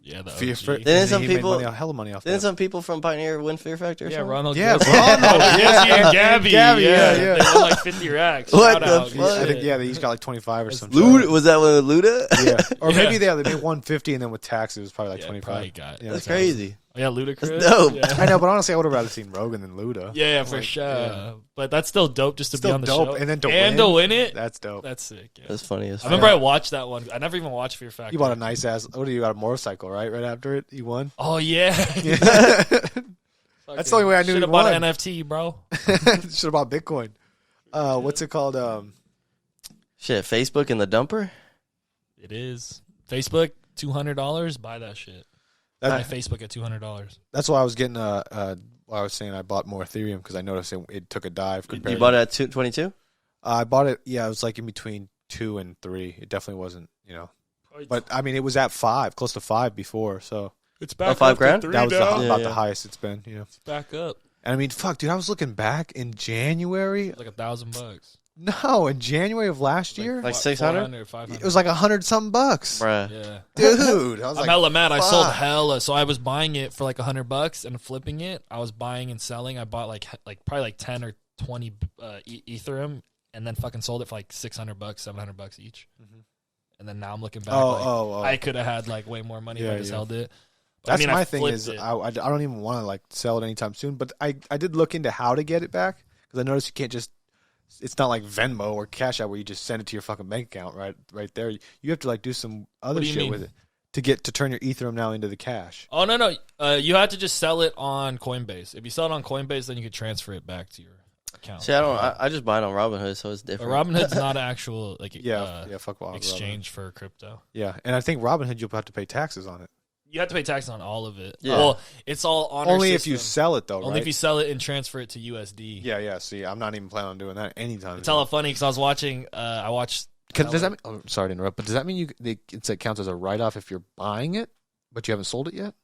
Yeah, the Fear OG. Factor. Didn't some He made people- hella money off Didn't that. some people from Pioneer win Fear Factor or Yeah, something? Ronald. Yeah, Jesse. Ronald. Jesse and Gabby. Gabby, yeah. They won like 50 racks. What Shout the out. fuck? I think he's got like 25 or something. Luda, was that one with Luda? Yeah, or Yeah. maybe they made 150 and then with taxes it was probably like Yeah, 25. probably got. Yeah, That's crazy. Yeah, Ludacris. That's dope. Yeah. I know, but honestly, I would have rather seen Rogan than Luda. Yeah, for Like, sure. yeah. But that's still dope just to Still be on the dope, show. and then to win it. That's dope. That's sick. Yeah. That's funny as I fuck. remember I watched that one. I never even watched Fear Factor. You bought a nice ass. What do you got? A motorcycle, right? Right after it, you won. Oh yeah. That's the only way I knew Should he have bought won. an NFT, bro. Should have bought Bitcoin. What's it called? Shit, Facebook and the dumper? It is Facebook $200. Buy that shit. Buy That, Facebook at $200. that's why I was getting. I was saying I bought more Ethereum because I noticed it took a dive. You Compared bought it at 22? I bought it. Yeah, it was like in between 2 and 3. It definitely wasn't. But I mean, it was at 5, close to 5 before. So It's back $5 grand? that was Yeah, about yeah. the highest it's been. It's back up. And I mean, fuck, dude, I was looking back in January. Like $1,000. No, in January of last year, Like 600? it was like $100-something bucks. Bruh. Yeah. Dude, I was I'm hella mad. I sold hella. So I was buying it for like $100 and flipping it. I was buying and selling. I bought like probably like 10 or 20 Ethereum and then fucking sold it for like $600, $700 each. Mm-hmm. And then now I'm looking back. I could have had like way more money if I just held it. But, that's my thing is I don't even want to like sell it anytime soon. But I did look into how to get it back because I noticed you can't just. It's not like Venmo or Cash App where you just send it to your fucking bank account right there. You have to like do some other shit with it to turn your Ethereum now into the cash. Oh no, you have to just sell it on Coinbase. If you sell it on Coinbase, then you could transfer it back to your account. See, I just buy it on Robinhood, so it's different. But Robinhood's not an actual like fuck exchange for crypto. Yeah, and I think Robinhood you'll have to pay taxes on it. You have to pay taxes on all of it. Yeah. Well, it's all on only if you sell it though. Only if you sell it and transfer it to USD. Yeah. See, I'm not even planning on doing that anytime. It's hella funny because I was watching. I watched. Does that mean? Oh, sorry to interrupt, but does that mean it counts as a write-off if you're buying it, but you haven't sold it yet?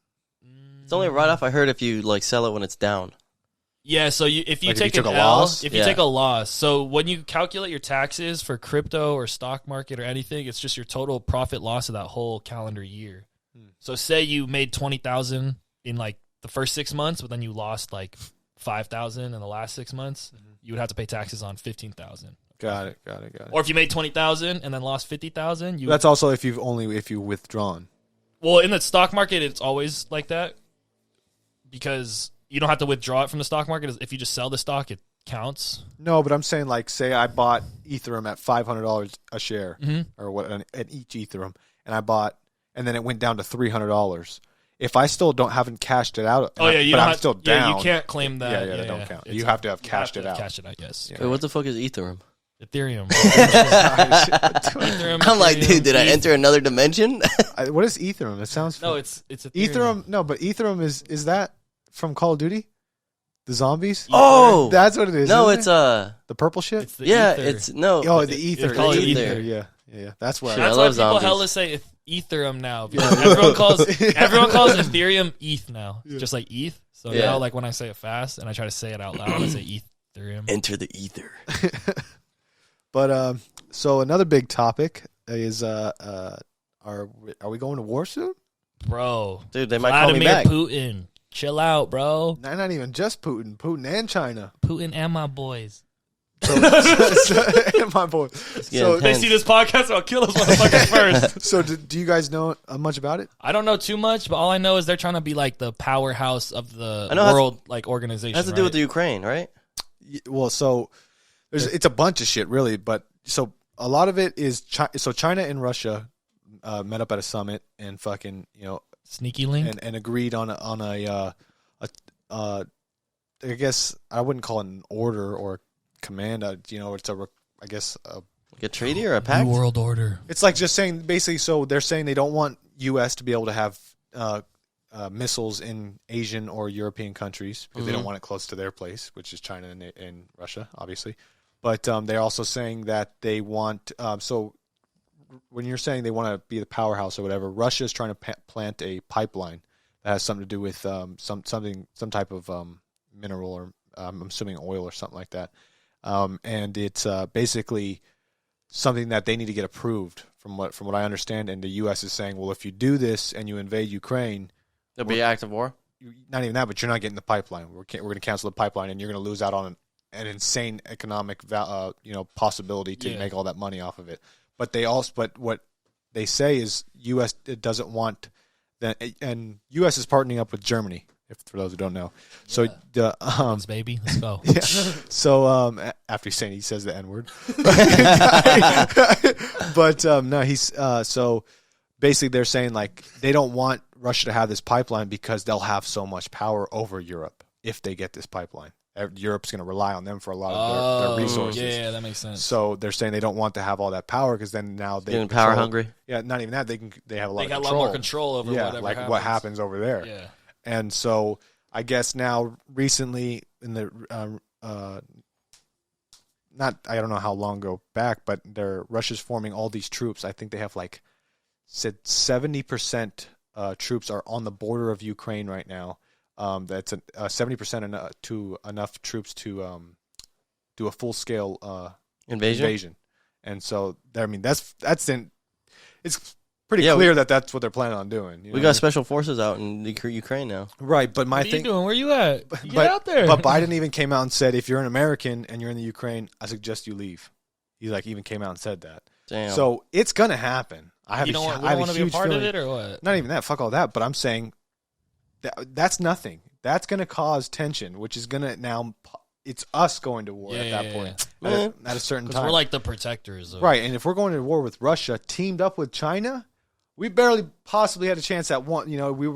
It's only a write-off. I heard if you like sell it when it's down. Yeah, so if you take a loss, if you take a loss, so when you calculate your taxes for crypto or stock market or anything, it's just your total profit loss of that whole calendar year. So say you made 20,000 in like the first 6 months, but then you lost like 5,000 in the last 6 months, you would have to pay taxes on 15,000. Got it. Or if you made 20,000 and then lost 50,000, that's also if you've withdrawn. Well, in the stock market, it's always like that because you don't have to withdraw it from the stock market. If you just sell the stock, it counts. No, but I'm saying like, say I bought Ethereum at $500 a share or what at each Ethereum, and then it went down to $300. If I still haven't cashed it out, but I'm still down. Yeah, you can't claim that. Yeah, that don't count. You have to have cashed it out. Cash it out, yes. Wait, what the fuck is Ethereum? Ethereum. I'm like, dude, did I enter another dimension? What is Ethereum? It sounds no, it's Ethereum. Ethereum. No, but Ethereum is that from Call of Duty? The zombies? Oh, that's what it is. No, it's the purple shit. It's the ether. Ether. The ether. It's called ether. Yeah. That's where. That's why people zombies. hella say Ethereum now. Everyone calls Ethereum ETH now, just like ETH. So now, like when I say it fast and I try to say it out loud, I say Ethereum. Enter the ether. But so another big topic is are we going to war soon, bro? Dude, they might call me back. Putin, chill out, bro. Not even just Putin and China. Putin and my boys. And my boy. So they see this podcast, I'll kill us motherfuckers first. So do you guys know much about it? I don't know too much, but all I know is they're trying to be like the powerhouse of the world like organization. It has to do with the Ukraine, right? Well, so it's a bunch of shit, really. But so a lot of it is so China and Russia met up at a summit and fucking sneaky link and agreed on a I guess I wouldn't call it an order or command. It's like a treaty or a pact. New world order. It's like just saying basically. So they're saying they don't want U.S. to be able to have missiles in Asian or European countries because they don't want it close to their place, which is China and Russia, obviously. But they're also saying that they want. So when you're saying they want to be the powerhouse or whatever, Russia is trying to plant a pipeline that has something to do with some type of mineral or I'm assuming oil or something like that. And it's basically something that they need to get approved from what I understand. And the U.S. is saying, well, if you do this and you invade Ukraine, there'll be active war. Not even that, but you're not getting the pipeline. We're going to cancel the pipeline, and you're going to lose out on an insane economic possibility to make all that money off of it. But what they say is U.S. doesn't want that, and U.S. is partnering up with Germany. For those who don't know, so the baby, let's go. Yeah. So after he says the N-word, but no, he's so basically they're saying like they don't want Russia to have this pipeline because they'll have so much power over Europe if they get this pipeline. Europe's going to rely on them for a lot of their resources. Yeah, that makes sense. So they're saying they don't want to have all that power because then now they getting power hungry. Yeah, not even that they have a lot. They got a lot more control over whatever like what happens over there. Yeah. And so I guess now recently in the I don't know how long ago back, but Russia's forming all these troops. I think they have said 70% troops are on the border of Ukraine right now, that's 70% to enough troops to do a full scale invasion. And so it's pretty clear that that's what they're planning on doing. We got special forces out in Ukraine now. Right, but What are you doing? Where you at? Get out there. But Biden even came out and said, if you're an American and you're in the Ukraine, I suggest you leave. He even came out and said that. Damn. So it's gonna happen. You don't want to be a part of it, or what? Not even that. Fuck all that. But I'm saying that's nothing. That's gonna cause tension, which is gonna now. It's us going to war at that point. At a certain time. We're like the protectors. Right, and if we're going to war with Russia, teamed up with China, we barely possibly had a chance at one.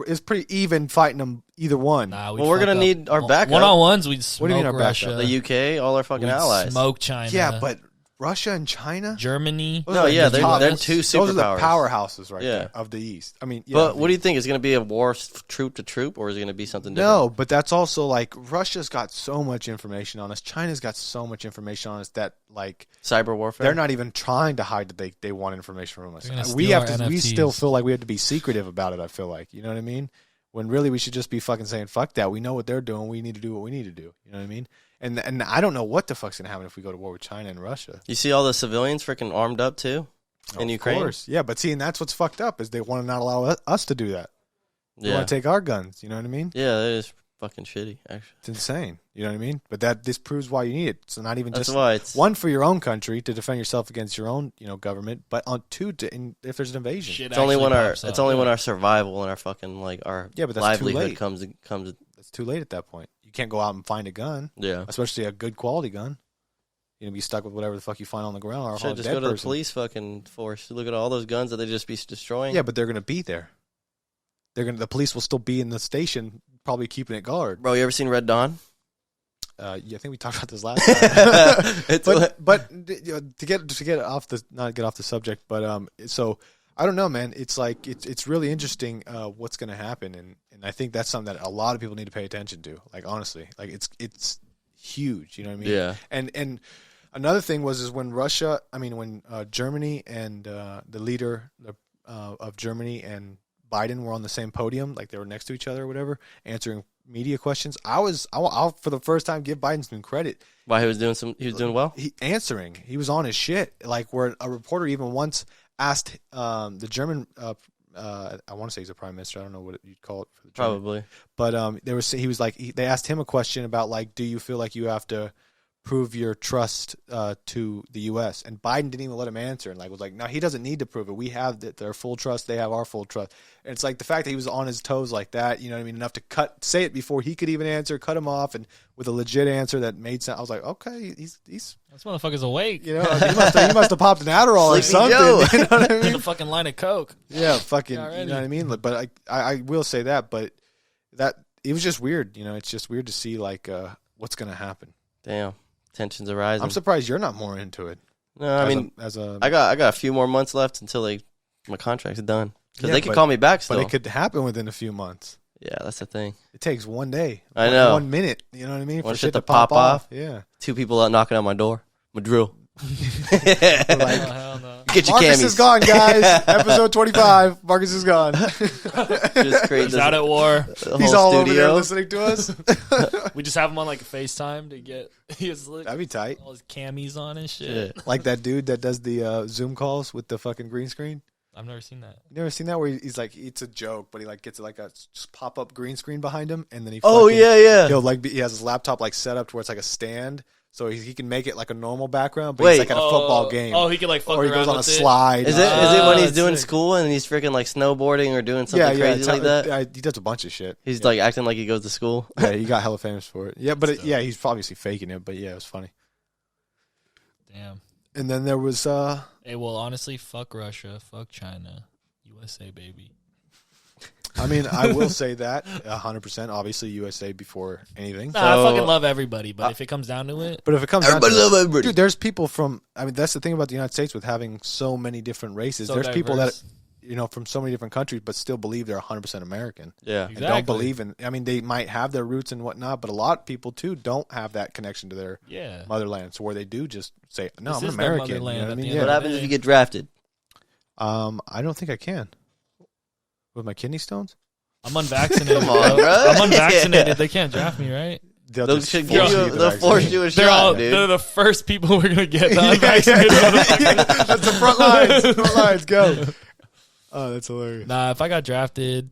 It's pretty even fighting them either one. Nah, we're gonna need our backup. One-on-ones, we'd smoke What do you mean our Russia. backup? The UK, all our fucking allies. Smoke China. Yeah, but Russia and China, Germany. No, yeah, they're two superpowers. Those are the powerhouses there of the East. I mean, but what do you think? Is it going to be a war troop to troop, or is it going to be something different? No, but that's also like Russia's got so much information on us. China's got so much information on us that like cyber warfare. They're not even trying to hide that they want information from us. We still feel like we have to be secretive about it. I feel like, you know what I mean? When really we should just be fucking saying fuck that. We know what they're doing. We need to do what we need to do. You know what I mean? And I don't know what the fuck's gonna happen if we go to war with China and Russia. You see all the civilians freaking armed up too in Ukraine. Of course, yeah. But see, and that's what's fucked up is they want to not allow us to do that. They want to take our guns. You know what I mean? Yeah, that is fucking shitty. Actually, it's insane. You know what I mean? But this proves why you need it. So not even that's just why it's one for your own country to defend yourself against your own government, but on two if there's an invasion. It's only when our survival and our fucking our but that's livelihood comes. It's too late at that point. You can't go out and find a gun. Yeah, especially a good quality gun. You're gonna be stuck with whatever the fuck you find on the ground. Or just go to the police fucking force. Look at all those guns that they just be destroying. Yeah, but they're gonna be there. The police will still be in the station, probably keeping it guard. Bro, you ever seen Red Dawn? Yeah, I think we talked about this last time. but to get off the not get off the subject, but so I don't know, man. It's like it's really interesting what's going to happen, and I think that's something that a lot of people need to pay attention to. Like honestly, like it's huge. You know what I mean? Yeah. And another thing was when Germany and the leader of Germany and Biden were on the same podium, like they were next to each other or whatever, answering media questions. I'll for the first time give Biden some credit. Why he was doing well? He was on his shit. Like where a reporter even once asked the German I want to say he's a prime minister. I don't know what you'd call it for the German. Probably. But they asked him a question about like, do you feel like you have to prove your trust to the U.S. and Biden didn't even let him answer and was like, no, he doesn't need to prove it. We have their full trust. They have our full trust. And it's like the fact that he was on his toes like that, you know what I mean? Enough to say it before he could even answer, cut him off, and with a legit answer that made sense. I was like, okay, he's this motherfucker's awake. You know, he must have popped an Adderall or something. Joe. You know what I mean? A fucking line of Coke. Yeah, fucking. You know what I mean? But I will say that, but that it was just weird. You know, it's just weird to see what's going to happen. Damn. Tensions are rising. I'm surprised you're not more into it. No, I got a few more months left until my contract's done. Because they could call me back still. But it could happen within a few months. Yeah, that's the thing. It takes 1 day. I know. 1 minute. You know what I mean? For shit to pop off. Yeah. 2 people out knocking on my door. My drill. Hell no. Get your Marcus camis. is gone, guys. Episode 25. Marcus is gone. Just create He's out at war. He's all over there listening to us. We just have him on FaceTime to get that'd be tight. All his camis on and shit. Like that dude that does the Zoom calls with the fucking green screen. I've never seen that. You never seen that where he's like, it's a joke, but he gets a pop up green screen behind him, and then he he'll he has his laptop set up to where it's like a stand. So he can make it like a normal background, but it's like at a football game. Oh, he can fuck around with it. Or he goes on a slide. Is it when he's doing school and he's freaking snowboarding or doing something crazy like that? He does a bunch of shit. He's acting like he goes to school. Yeah, he got hella famous for it. Yeah, but he's obviously faking it. But yeah, it was funny. Damn. And then there was Hey, well, honestly, fuck Russia, fuck China, USA, baby. I mean, I will say that 100%. Obviously, USA before anything. Nah, I fucking love everybody, but if it comes down to it, dude, there's people from. I mean, that's the thing about the United States with having so many different races. There's diverse. People that from so many different countries, but still believe they're 100% American. Yeah, and don't believe in. I mean, they might have their roots and whatnot, but a lot of people too don't have that connection to their motherland. So where they do just say, "No, I'm American." You know what I mean? What happens if you get drafted? I don't think I can. With my kidney stones? I'm unvaccinated. Come on, bro. I'm unvaccinated. Yeah. They can't draft me, right? They'll force you a shot, dude. They're the first people we're gonna get. The unvaccinated motherfuckers. That's the front lines. Front lines, go. Oh, that's hilarious. Nah, if I got drafted,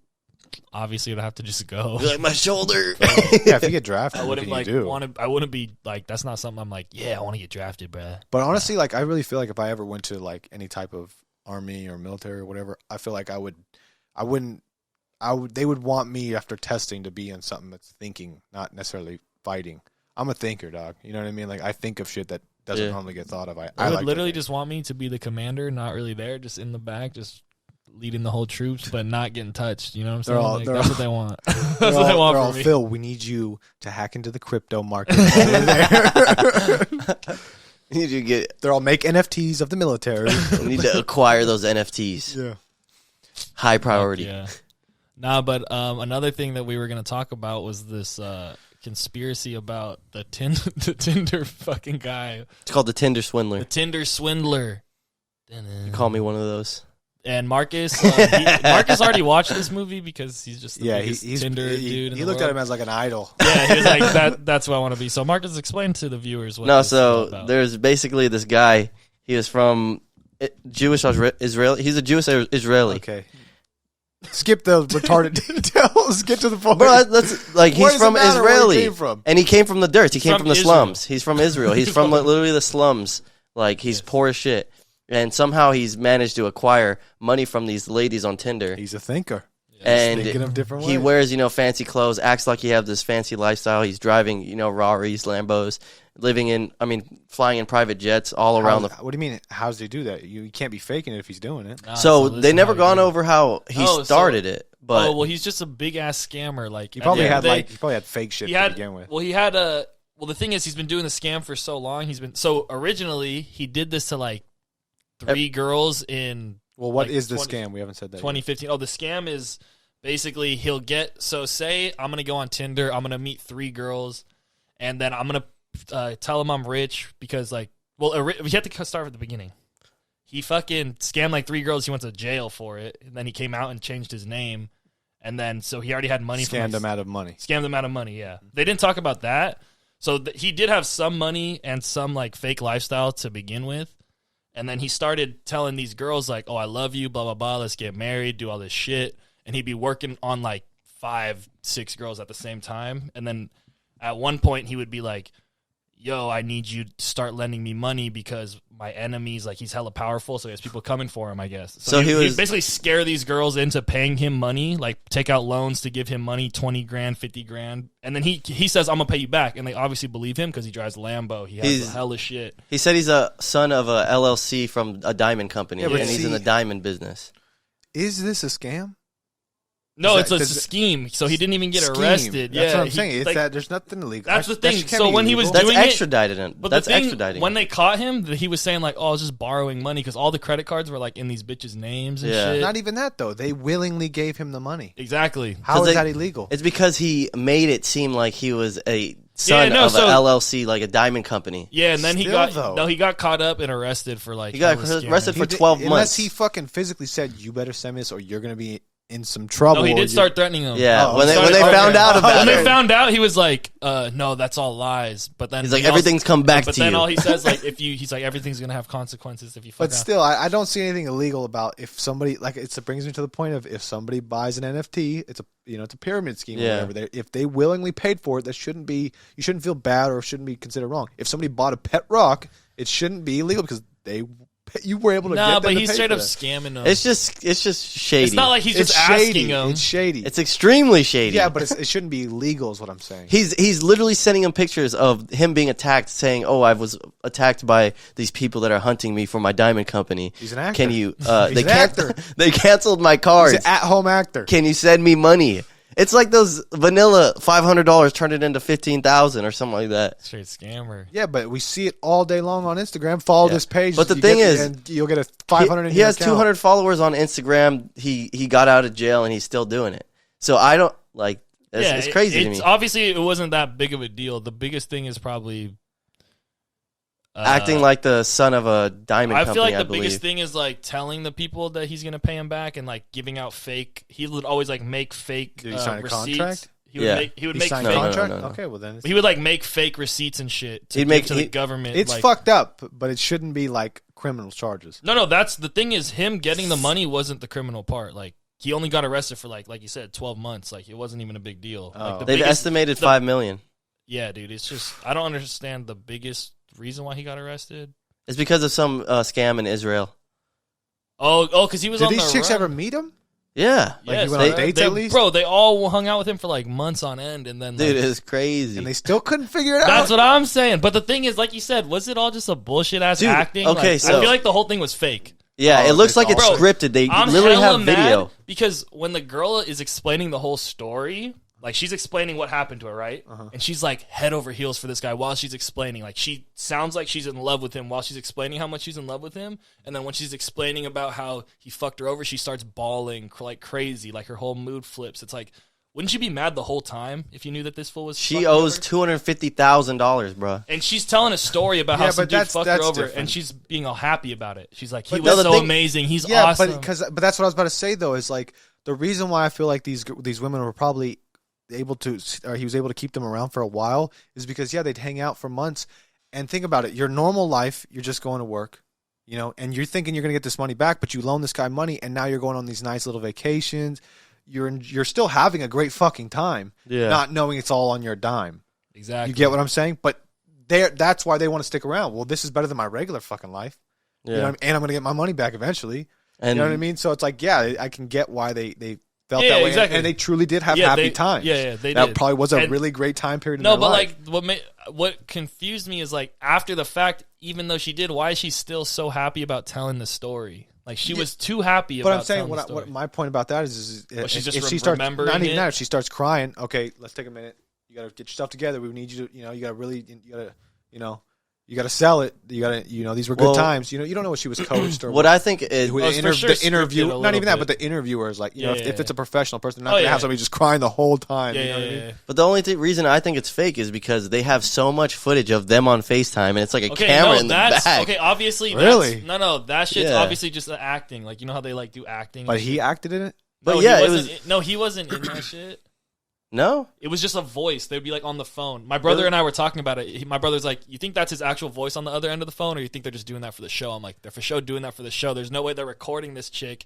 obviously I'd have to just go. Be like my shoulder. Yeah, if you get drafted, I what wouldn't can like you do? want to. I wouldn't be like. That's not something I'm like. Yeah, I want to get drafted, bruh. But honestly, like I really feel like if I ever went to like any type of army or military or whatever, I feel like they would want me after testing to be in something that's thinking, not necessarily fighting. I'm a thinker, dog. You know what I mean? Like I think of shit that doesn't normally get thought of. I I would like literally just want me to be the commander, not really there, just in the back, just leading the whole troops, but not getting touched. You know what I'm saying? That's what they want. That's what they want from me. Phil, we need you to hack into the crypto market over there. You need to get. They're all make NFTs of the military. You need to acquire those NFTs. Yeah. High priority. Yeah. Nah, but another thing that we were going to talk about was this conspiracy about the Tinder fucking guy. It's called the Tinder Swindler. The Tinder Swindler. You call me one of those. And Marcus, Marcus already watched this movie because he's just the biggest Tinder dude. He looked at him as like an idol. Yeah, he was like, that's what I want to be. So Marcus, explain to the viewers what this is about. There's basically this guy. He is from Jewish Israeli. He's a Jewish Israeli. Okay. Skip the retarded details. Get to the point. Bro, that's like he's from Israeli, and he came from the dirt. He came from the Israel. slums. He's from Israel. He's from literally the slums. Like he's poor as shit, and somehow he's managed to acquire money from these ladies on Tinder. He's a thinker. And thinking of different ways. He wears, fancy clothes, acts like he has this fancy lifestyle. He's driving, Rarries, Lambos, flying in private jets all around. What do you mean? How does he do that? You can't be faking it if he's doing it. So they never gone over how he started it. But he's just a big ass scammer. Like he probably had fake shit to begin with. Well, the thing is, he's been doing the scam for so long. Originally he did this to like 3 girls in. Well, what is the scam? We haven't said that. 2015. Oh, the scam is basically he'll get. So say I'm gonna go on Tinder. I'm gonna meet 3 girls, and then I'm gonna tell him I'm rich because we have to start at the beginning. He fucking scammed like 3 girls. He went to jail for it, and then he came out and changed his name, and then so he already had money. Scammed them out of money. Scammed them out of money. Yeah, they didn't talk about that. So he did have some money and some like fake lifestyle to begin with. And then he started telling these girls, like, oh, I love you, blah, blah, blah, let's get married, do all this shit. And he'd be working on, like, 5, 6 girls at the same time. And then at one point, he would be like, yo, I need you to start lending me money because my enemies, like, he's hella powerful, so he has people coming for him, I guess. So he'd basically scare these girls into paying him money, like, take out loans to give him money, 20 grand, 50 grand. And then he says, I'm going to pay you back. And they obviously believe him because he drives a Lambo. He has hella shit. He said he's a son of a LLC from a diamond company, and he's in the diamond business. Is this a scam? No, it's a scheme. So he didn't even get arrested. That's what I'm saying. It's that there's nothing illegal. That's the thing. So when he was that's doing extradited him. But that's extraditing. When they caught him, he was saying like, "Oh, I was just borrowing money," because all the credit cards were like in these bitches' names and shit. Not even that though. They willingly gave him the money. Exactly. How is that illegal? It's because he made it seem like he was a son of an LLC, like a diamond company. Yeah, and then he got caught up and arrested for like. He got arrested for 12 months. Unless he fucking physically said, "You better send me this, or you're gonna be in some trouble." No, he did start threatening them. Yeah, when they found out about it. When they found out, he was like, no, that's all lies. But then he's like, everything's come back to you. But then all he says, like, he's like, everything's going to have consequences if you fuck But still, I don't see anything illegal about if somebody, like, it brings me to the point of if somebody buys an NFT, it's a pyramid scheme or whatever. If they willingly paid for it, you shouldn't feel bad or shouldn't be considered wrong. If somebody bought a pet rock, it shouldn't be illegal because you were able to get them but to he's pay straight for up that. scamming them. It's just shady. It's not like he's just asking them. It's shady. It's extremely shady. Yeah, but it shouldn't be illegal is what I'm saying. He's literally sending him pictures of him being attacked, saying, "Oh, I was attacked by these people that are hunting me for my diamond company. He's an actor. Can you? He's an actor. They canceled my cards. He's an at-home actor. Can you send me money?" It's like those vanilla $500 turned it into $15,000 or something like that. Straight scammer. Yeah, but we see it all day long on Instagram. Follow this page. But the thing is, and you'll get a 500. He has 200 followers on Instagram. He got out of jail and he's still doing it. So I don't like. It's crazy to me. Obviously, it wasn't that big of a deal. The biggest thing is probably. Acting like the son of a diamond company, I feel like the believe. biggest thing is like telling the people that he's gonna pay him back and like giving out fake. He would always like make fake Did he sign a receipts. contract? He would make He fake. signed a contract? No. Okay, well then. He would like make fake receipts and shit to He'd give make- to the government. It's like, fucked up, but it shouldn't be like criminal charges. No, that's the thing is him getting the money wasn't the criminal part. Like he only got arrested for like you said, 12 months. Like it wasn't even a big deal. Like, the They've biggest- estimated $5 million. Yeah, dude. It's just I don't understand the biggest reason why he got arrested. It's because of some scam in Israel. Oh, because he was Did on these the chicks run. ever meet him? Yeah. Like, Yes, he went on dates they, at least? Bro, they all hung out with him for like months on end, and then Dude, like, it's crazy. And they still couldn't figure it out? that's what I'm saying. But the thing is, like you said, was it all just a bullshit ass Dude, acting? okay, Like, so- I feel like the whole thing was fake. yeah, Oh, it looks okay, like it's bro, scripted. They I'm literally hella have video. mad because when the girl is explaining the whole story, like she's explaining what happened to her, right? And she's like head over heels for this guy while she's explaining. Like she sounds like she's in love with him while she's explaining how much she's in love with him. And then when she's explaining about how he fucked her over, she starts bawling like crazy. Like her whole mood flips. It's like, wouldn't you be mad the whole time if you knew that this fool was? She fucking owes over? $250,000, bro. And she's telling a story about how Yeah, some but dude that's- fucked her that's over, different. and she's being all happy about it. She's like, he But was the so thing- amazing. He's Yeah, awesome. but that's what I was about to say though. Is like the reason why I feel like these women were probably able to, or he was able to keep them around for a while, is because they'd hang out for months. And think about it, your normal life, you're just going to work, and you're thinking you're gonna get this money back, but you loan this guy money, and now you're going on these nice little vacations. You're still having a great fucking time, Yeah. not knowing it's all on your dime. exactly. You get what I'm saying? But that's why they want to stick around. Well, this is better than my regular fucking life. Yeah. You know what I mean? And I'm going to get my money back eventually. And You know what I mean? So it's like, yeah, I can get why they felt Yeah, that way. exactly. And they truly did have Yeah, happy they- times. yeah, they that did. probably was a And- really great time period in No, their but life. like what confused me is like after the fact, even though she did, why is she still so happy about telling the story? Like she was too happy But about I'm saying telling the story. what my point about that is she's just if she starts, remembering not even it? that, if she starts crying, okay, let's take a minute. You got to get yourself together. We need you to, you got to really, you got to sell it. You got to, these were good Well- times. You don't know what she was coached or what I think is who it's for sure the scripted interview, a not little even that, bit. but the interviewer is like, Yeah, if yeah. it's a professional person, they're not Oh, going to yeah. have somebody just crying the whole time. yeah, You know what I yeah, mean? yeah. But the only reason I think it's fake is because they have so much footage of them on FaceTime, and it's like a Okay, camera no, in the that's back. okay. Obviously, Really? no, that shit's Yeah. obviously just acting. Like you know how they like do acting. But and he shit? acted in it. But No, yeah, he it wasn't was no, he wasn't in that shit. no. It was just a voice. They'd be like on the phone. My brother Really? and I were talking about it. My brother's like, "You think that's his actual voice on the other end of the phone, or you think they're just doing that for the show?" I'm like, "They're for sure doing that for the show. There's no way they're recording this chick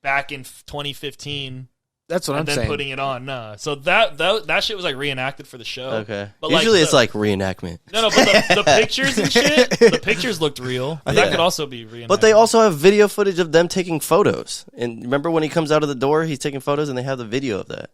back in 2015 That's what and I'm then saying. putting it on." Nah. So that shit was like reenacted for the show. Okay. But Usually like, it's like reenactment. no, but the pictures and shit, the pictures looked real. But that Yeah. could also be reenacted. But they also have video footage of them taking photos. And remember when he comes out of the door, he's taking photos, and they have the video of that.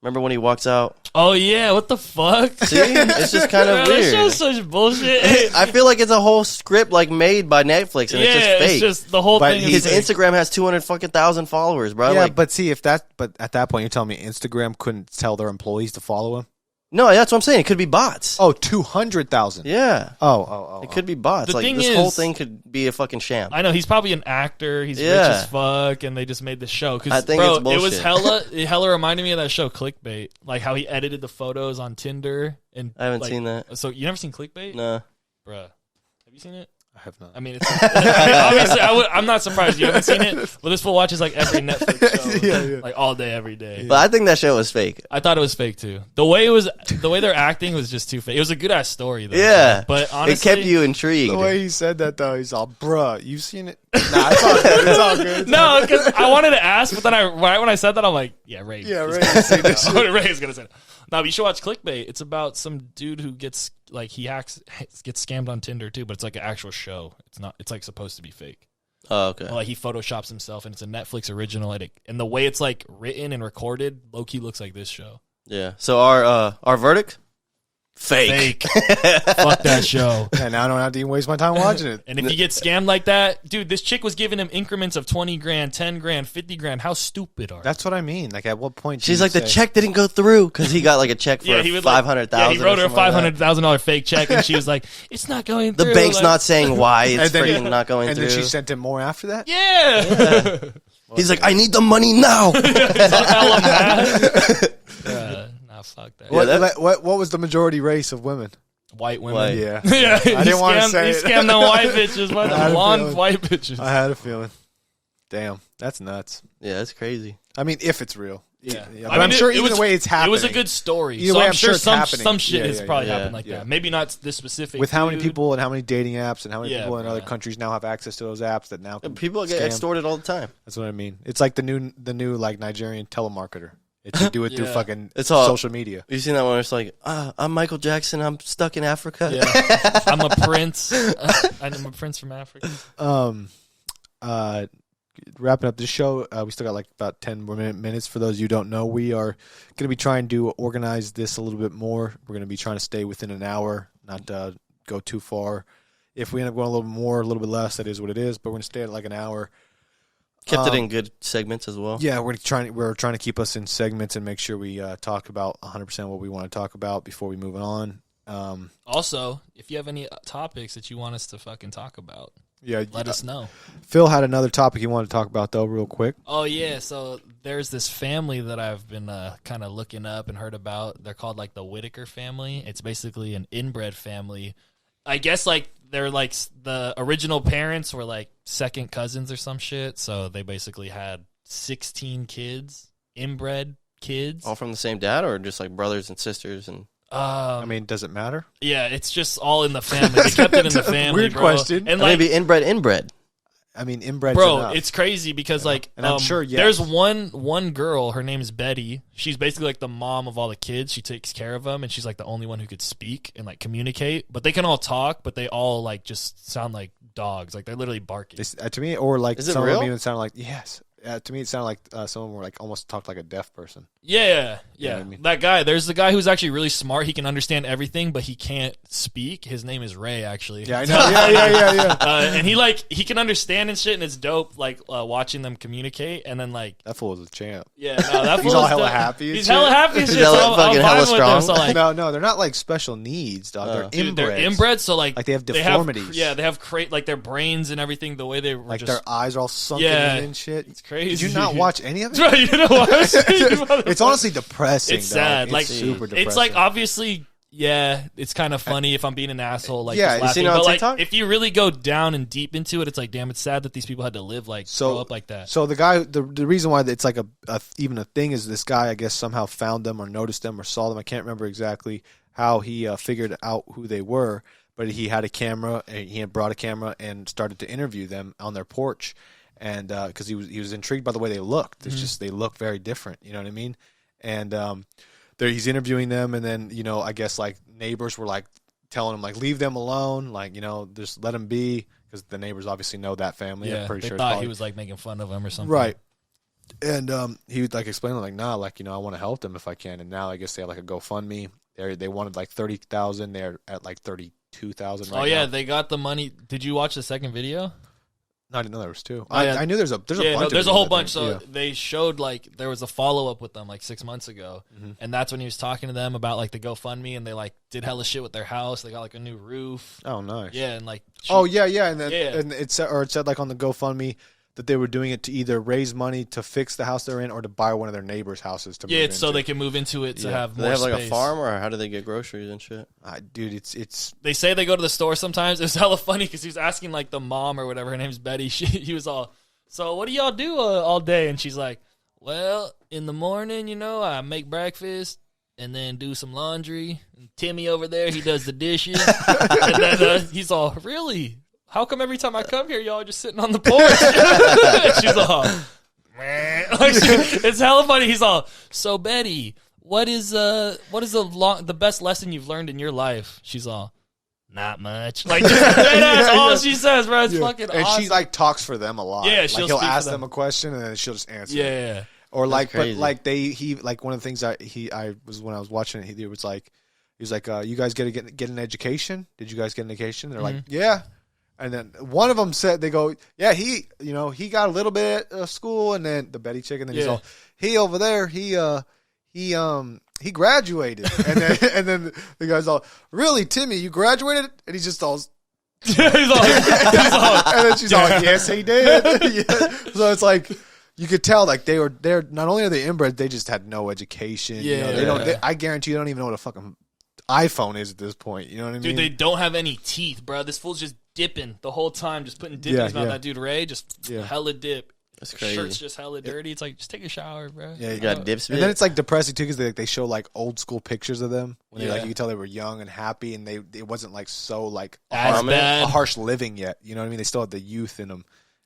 Remember when he walks out? Oh yeah, what the fuck? See, it's just kind of This weird. show's such bullshit. I feel like it's a whole script like made by Netflix, and yeah, it's just fake. it's just the whole But thing. His is fake. Instagram has 200,000 followers, bro. Yeah, Like, but see, but at that point, you're telling me Instagram couldn't tell their employees to follow him? no, that's what I'm saying. It could be bots. Oh, 200,000. Yeah, Oh. it could be bots. The Like thing this whole is- thing could be a fucking sham. I know he's probably an actor. He's rich Yeah. as fuck, and they just made this show. Cause, I think bro, it's bullshit. it hella reminded me of that show Clickbait, like how he edited the photos on Tinder. And I haven't like, seen that. So you never seen Clickbait, No. bruh? Have you seen it? I have not. I mean, it's obviously I'm not surprised you haven't seen it. But this fool watches like every Netflix show, Yeah. like all day, every day. But I think that show was fake. I thought it was fake too. The way they're acting was just too fake. It was a good ass story though. Yeah. but honestly, It kept you intrigued. The way he said that, though, he's all, bruh, you've seen it? Nah, it's all good. It's all good. No, because I wanted to ask, but then right when I said that, I'm like, yeah, Ray. Yeah, is Ray gonna has say seen that. this shit. Ray is gonna say that. No, but you should watch Clickbait. It's about some dude who gets gets scammed on Tinder too, but it's like an actual show. It's not. It's like supposed to be fake. Oh, okay. Like he photoshops himself, and it's a Netflix original. And the way it's like written and recorded, low key looks like this show. Yeah. So our verdict? Fake. Fuck that show. And now I don't have to even waste my time watching it. And if you get scammed like that, dude, this chick was giving him increments of 20 grand, 10 grand, 50 grand. How stupid are you? That's what I mean. Like, at what point do She's you like, the say- check didn't go through because he got like a check for he would like- 500,000. Yeah, he wrote her a or something like that. $500,000 fake check, and she was like, "It's not going The through." bank's like, not saying why it's And then freaking not going And through. then she sent him more after that? Yeah. He's like, I need the money now. Hella mad. Nah, fuck that. Yeah, that- What was the majority race of women? white women. White. Yeah. Yeah, I didn't want to say he it. scammed them white bitches, I the had a blonde feeling. white bitches. I had a feeling. Damn, that's nuts. Yeah, that's crazy. I mean, if it's real. Yeah. But I'm sure either way it's happening. It was a good story. Either So way, I'm I'm sure sure it's some happening. some shit Yeah, has yeah, probably yeah. happened like Yeah. that. Maybe not this specific. With how many dude. people and how many dating apps and how many Yeah, people in other bro. countries now have access to those apps that now can People get scam. extorted all the time. That's what I mean. It's like the new like Nigerian telemarketer. It's you do it through Yeah. fucking It's all- social media. You seen that one? Where it's like, I'm Michael Jackson. I'm stuck in Africa. Yeah. I'm a prince. I'm a prince from Africa. Wrapping up this show, we still got like about 10 more minutes. For those of you who don't know, we are going to be trying to organize this a little bit more. We're going to be trying to stay within an hour, not go too far. If we end up going a little bit more, a little bit less, that is what it is. But we're going to stay at like an hour. Kept it in good segments as well. Yeah, we're trying to keep us in segments and make sure we talk about 100% what we want to talk about before we move on. Also, if you have any topics that you want us to fucking talk about, let us know. Phil had another topic he wanted to talk about, though, real quick. Oh, yeah. So there's this family that I've been kind of looking up and heard about. They're called like the Whitiker family. It's basically an inbred family. I guess like they're like the original parents were like second cousins or some shit. So they basically had 16 kids, inbred kids. All from the same dad, or just like brothers and sisters? And I mean, does it matter? Yeah, it's just all in the family. They kept it in the family. Weird bro. question. And maybe inbred. I mean, inbred. Bro, it's crazy because like, and I'm sure yes. there's one girl. Her name is Betty. She's basically like the mom of all the kids. She takes care of them, and she's like the only one who could speak and like communicate. But they can all talk, but they all like just sound like dogs. Like they're literally barking. To me, or like Is it some real? of them even sound like yes. To me, it sounded like some of them were like almost talked like a deaf person. Yeah. You know what I mean? That guy. There's the guy who's actually really smart. He can understand everything, but he can't speak. His name is Ray, actually. Yeah, I know. yeah. And he can understand and shit, and it's dope. Like watching them communicate, and then like That fool was a champ. yeah, no, that He's fool all is hella dope. happy and He's shit. hella happy and He's shit. So hella I'm fucking vibing hella with them. strong. So like, No, they're not like special needs, dog. They're dude, inbred. they're inbred, so like Like they have deformities. They have like their brains and everything. The way they were Like just their eyes are all sunken Yeah. in and shit. it's crazy. Did you not watch any of it? Bro, you know what? It's honestly depressing. It's dog. sad. It's Like super depressing. it's like obviously. Yeah, it's kind of funny if I'm being an asshole, like Yeah, just you laughing. seen it on But like, TikTok? if you really go down and deep into it, it's like, damn, it's sad that these people had to live like grow up like that. So the guy, the reason why it's like even a thing is this guy, I guess, somehow found them or noticed them or saw them. I can't remember exactly how he figured out who they were, but he had a camera. And he had brought a camera and started to interview them on their porch, and because he was intrigued by the way they looked. It's just they look very different. You know what I mean? And he's interviewing them, and then I guess like neighbors were like telling him like leave them alone, like just let them be, because the neighbors obviously know that family. Yeah, I'm pretty they sure. thought he was like making fun of them or something. Right. And he would like explain like, nah, like I want to help them if I can. And now I guess they have like a GoFundMe. They wanted like 30,000. They're at like 32,000 right now. Oh yeah, they got the money. Did you watch the second video? No, I didn't know there was two. Oh, yeah. I knew there's a bunch. There's a whole bunch. So Yeah. they showed like there was a follow up with them like 6 months ago, and that's when he was talking to them about like the GoFundMe, and they like did hella shit with their house. They got like a new roof. Oh, nice. Yeah, and like Oh yeah, and then Yeah. and it said like on the GoFundMe that they were doing it to either raise money to fix the house they're in or to buy one of their neighbors' houses to move it's so into. they can move into it to Yeah. have Do more they have like space. a farm, or how do they get groceries and shit? Dude, it's They say they go to the store sometimes. It was hella funny because he was asking like the mom or whatever, her name's Betty. He was all, so what do y'all do all day? And she's like, well, in the morning, I make breakfast and then do some laundry. And Timmy over there, he does the dishes. And then he's all, really? How come every time I come here, y'all are just sitting on the porch? And she's all, meh. Like, it's hella funny. He's all, so Betty, what is the best lesson you've learned in your life? She's all, not much. Like that's all she says, bro. It's fucking and awesome. she like talks for them a lot. Yeah, like she'll he'll speak for ask them. them a question and then she'll just answer. yeah. Or like, but crazy. like he like one of the things I was when I was watching it, he was like, you guys get an education? Did you guys get an education? And they're like, yeah. And then one of them said, they go, yeah, he got a little bit of school, and then the Betty chick, and then he's all, he over there, he graduated, and then the guy's all, really, Timmy, you graduated? And he's just all. he's all, And then she's all like, yes, he did. Yeah. So it's like you could tell like they're not only are they inbred, they just had no education. Yeah. They don't. I guarantee you don't even know what iPhone is at this point. You know what I mean? Dude, they don't have any teeth, bro. This fool's just dipping the whole time, just putting dip in his mouth. That dude Ray, just hella dip. That's crazy. Shirt's just hella dirty. It's like, just take a shower, bro. Yeah, you got dip spit. And then it's like depressing too, because they show like old school pictures of them when they, like, you can tell they were young and happy, and it wasn't like so like a harsh living yet. You know what I mean? They still had the youth in them.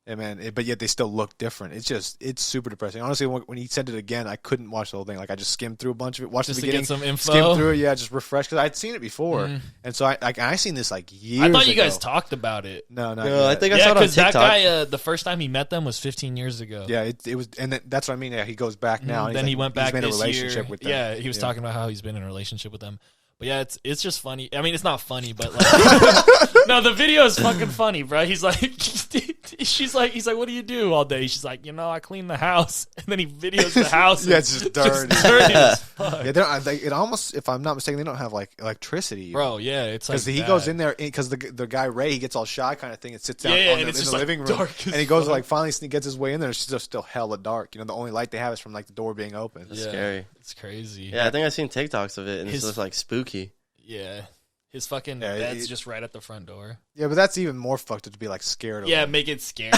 And man, but yet they still look different. It's super depressing. Honestly, when he sent it again, I couldn't watch the whole thing. Like, I just skimmed through a bunch of it, watched just the beginning, to get some info. skimmed through it, just refresh, because I'd seen it before, and so I seen this like years ago. I thought you guys talked about it. No, I think I saw it on TikTok. That guy, the first time he met them was 15 years ago. Yeah, it was, and that's what I mean. Yeah, he goes back now. And then he went back he's been in this a relationship year. with them. Yeah, he was talking about how he's been in a relationship with them. But yeah, it's just funny. I mean, it's not funny, but like, no, the video is fucking funny, bro. He's like, he's like, what do you do all day? She's like, I clean the house, and then he videos the house. Yeah, it's just dirty. Just dirty as fuck. Yeah, it almost, if I'm not mistaken, they don't have like electricity, bro. Yeah, it's like because he goes in there because the guy Ray, he gets all shy kind of thing and sits down in the living room, dark and he goes like finally gets his way in there. It's just still hella dark. The only light they have is from like the door being open. That's scary. It's crazy. Yeah, I think I've seen TikToks of it, and it's just like spooky. Yeah. His fucking bed's just right at the front door. Yeah, but that's even more fucked up to be like scared of. Yeah, make it scary.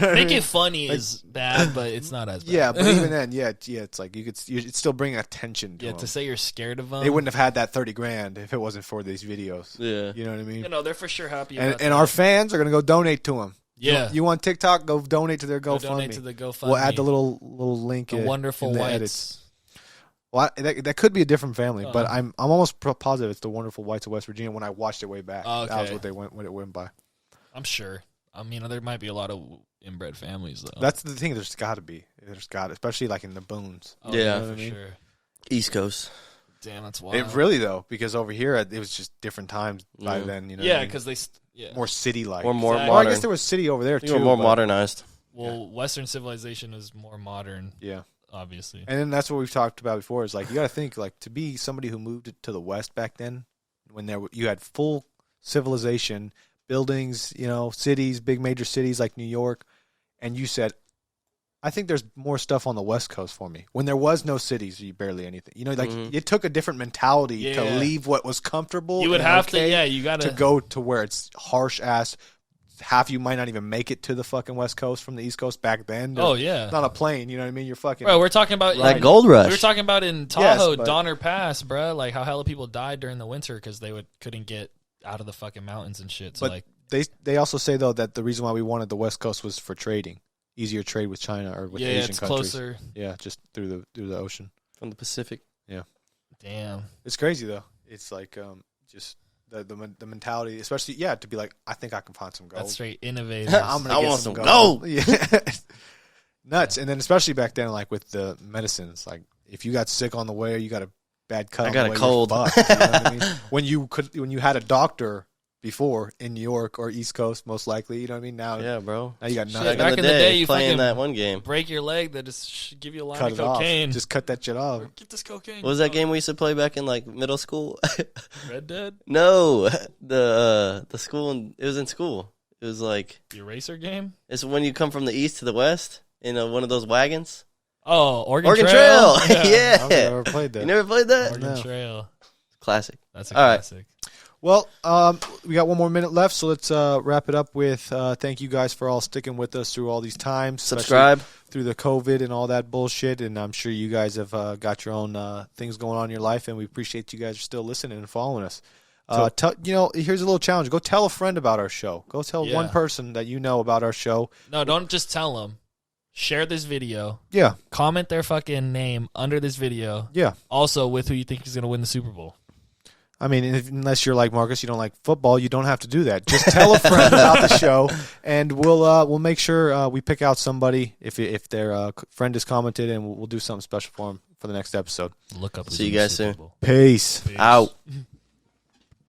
Make it funny is bad, but it's not as bad. Yeah, but even then, it's like it's still bringing attention to them. To say you're scared of them. They wouldn't have had that $30,000 if it wasn't for these videos. Yeah. You know what I mean? They're for sure happy about that. And our fans are going to go donate to them. Yeah. You want TikTok? Go donate to their GoFundMe. Donate to the GoFundMe. We'll add the little link the Wonderful in the Whites. edits. Well, that could be a different family, but I'm almost positive it's the Wonderful Whites of West Virginia. When I watched it way back, that was what it went by. I'm sure. I mean, there might be a lot of inbred families though. That's the thing. There's got to be. Especially like in the boons. Oh, yeah, for sure. East Coast. Damn, that's wild. It really though, because over here it was just different times by then. Yeah, because they more city like or more modern. Well, I guess there was city over there too. More modernized. Well, Western civilization is more modern. Yeah. Obviously. And then that's what we've talked about before is like you got to think like to be somebody who moved to the West back then when you had full civilization, buildings, cities, big major cities like New York, and you said, I think there's more stuff on the West Coast for me. When there was no cities, barely anything. It took a different mentality to leave what was comfortable. You would have to, you got to go to where it's harsh ass. Half you might not even make it to the fucking West Coast from the East Coast back then. Oh, yeah. Not a plane, you know what I mean? You're fucking... Bro, we're talking about... That gold rush. We were talking about in Tahoe, Donner Pass, bro. Like, how hella people died during the winter because they couldn't get out of the fucking mountains and shit. So, but they also say, though, that the reason why we wanted the West Coast was for trading. Easier trade with China or with Asian it's countries. Closer. Yeah, just through the ocean. From the Pacific. Yeah. Damn. It's crazy, though. It's like just... The mentality, especially to be like, I think I can find some gold. That's straight innovative. I want some gold. Yeah, nuts. And then especially back then, like with the medicines, like if you got sick on the way or you got a bad cut, I got a cold. You know what I mean? When you had a doctor before in New York or East Coast, most likely, you know what I mean. Now, bro. Now you got nothing. Back in the day, you playing fucking that one game, break your leg, they just give you a line cut of it cocaine. Off. Just cut that shit off. Or get this cocaine. What was that game we used to play back in like middle school? Red Dead? No, the school. It was in school. It was like the eraser game. It's when you come from the east to the west in one of those wagons. Oh, Oregon Trail. Yeah. I've never played that. You never played that? Oregon Trail. Classic. That's a classic. Well, we got one more minute left, so let's wrap it up with thank you guys for all sticking with us through all these times. Subscribe. Through the COVID and all that bullshit, and I'm sure you guys have got your own things going on in your life, and we appreciate you guys still listening and following us. Here's a little challenge. Go tell a friend about our show. Go tell one person that you know about our show. No, don't just tell them. Share this video. Yeah. Comment their fucking name under this video. Yeah. Also with who you think is going to win the Super Bowl. I mean, unless you're like Marcus, you don't like football, you don't have to do that. Just tell a friend about the show, and we'll make sure we pick out somebody if their friend has commented, and we'll do something special for them for the next episode. Look up. See you guys soon. Peace. Out.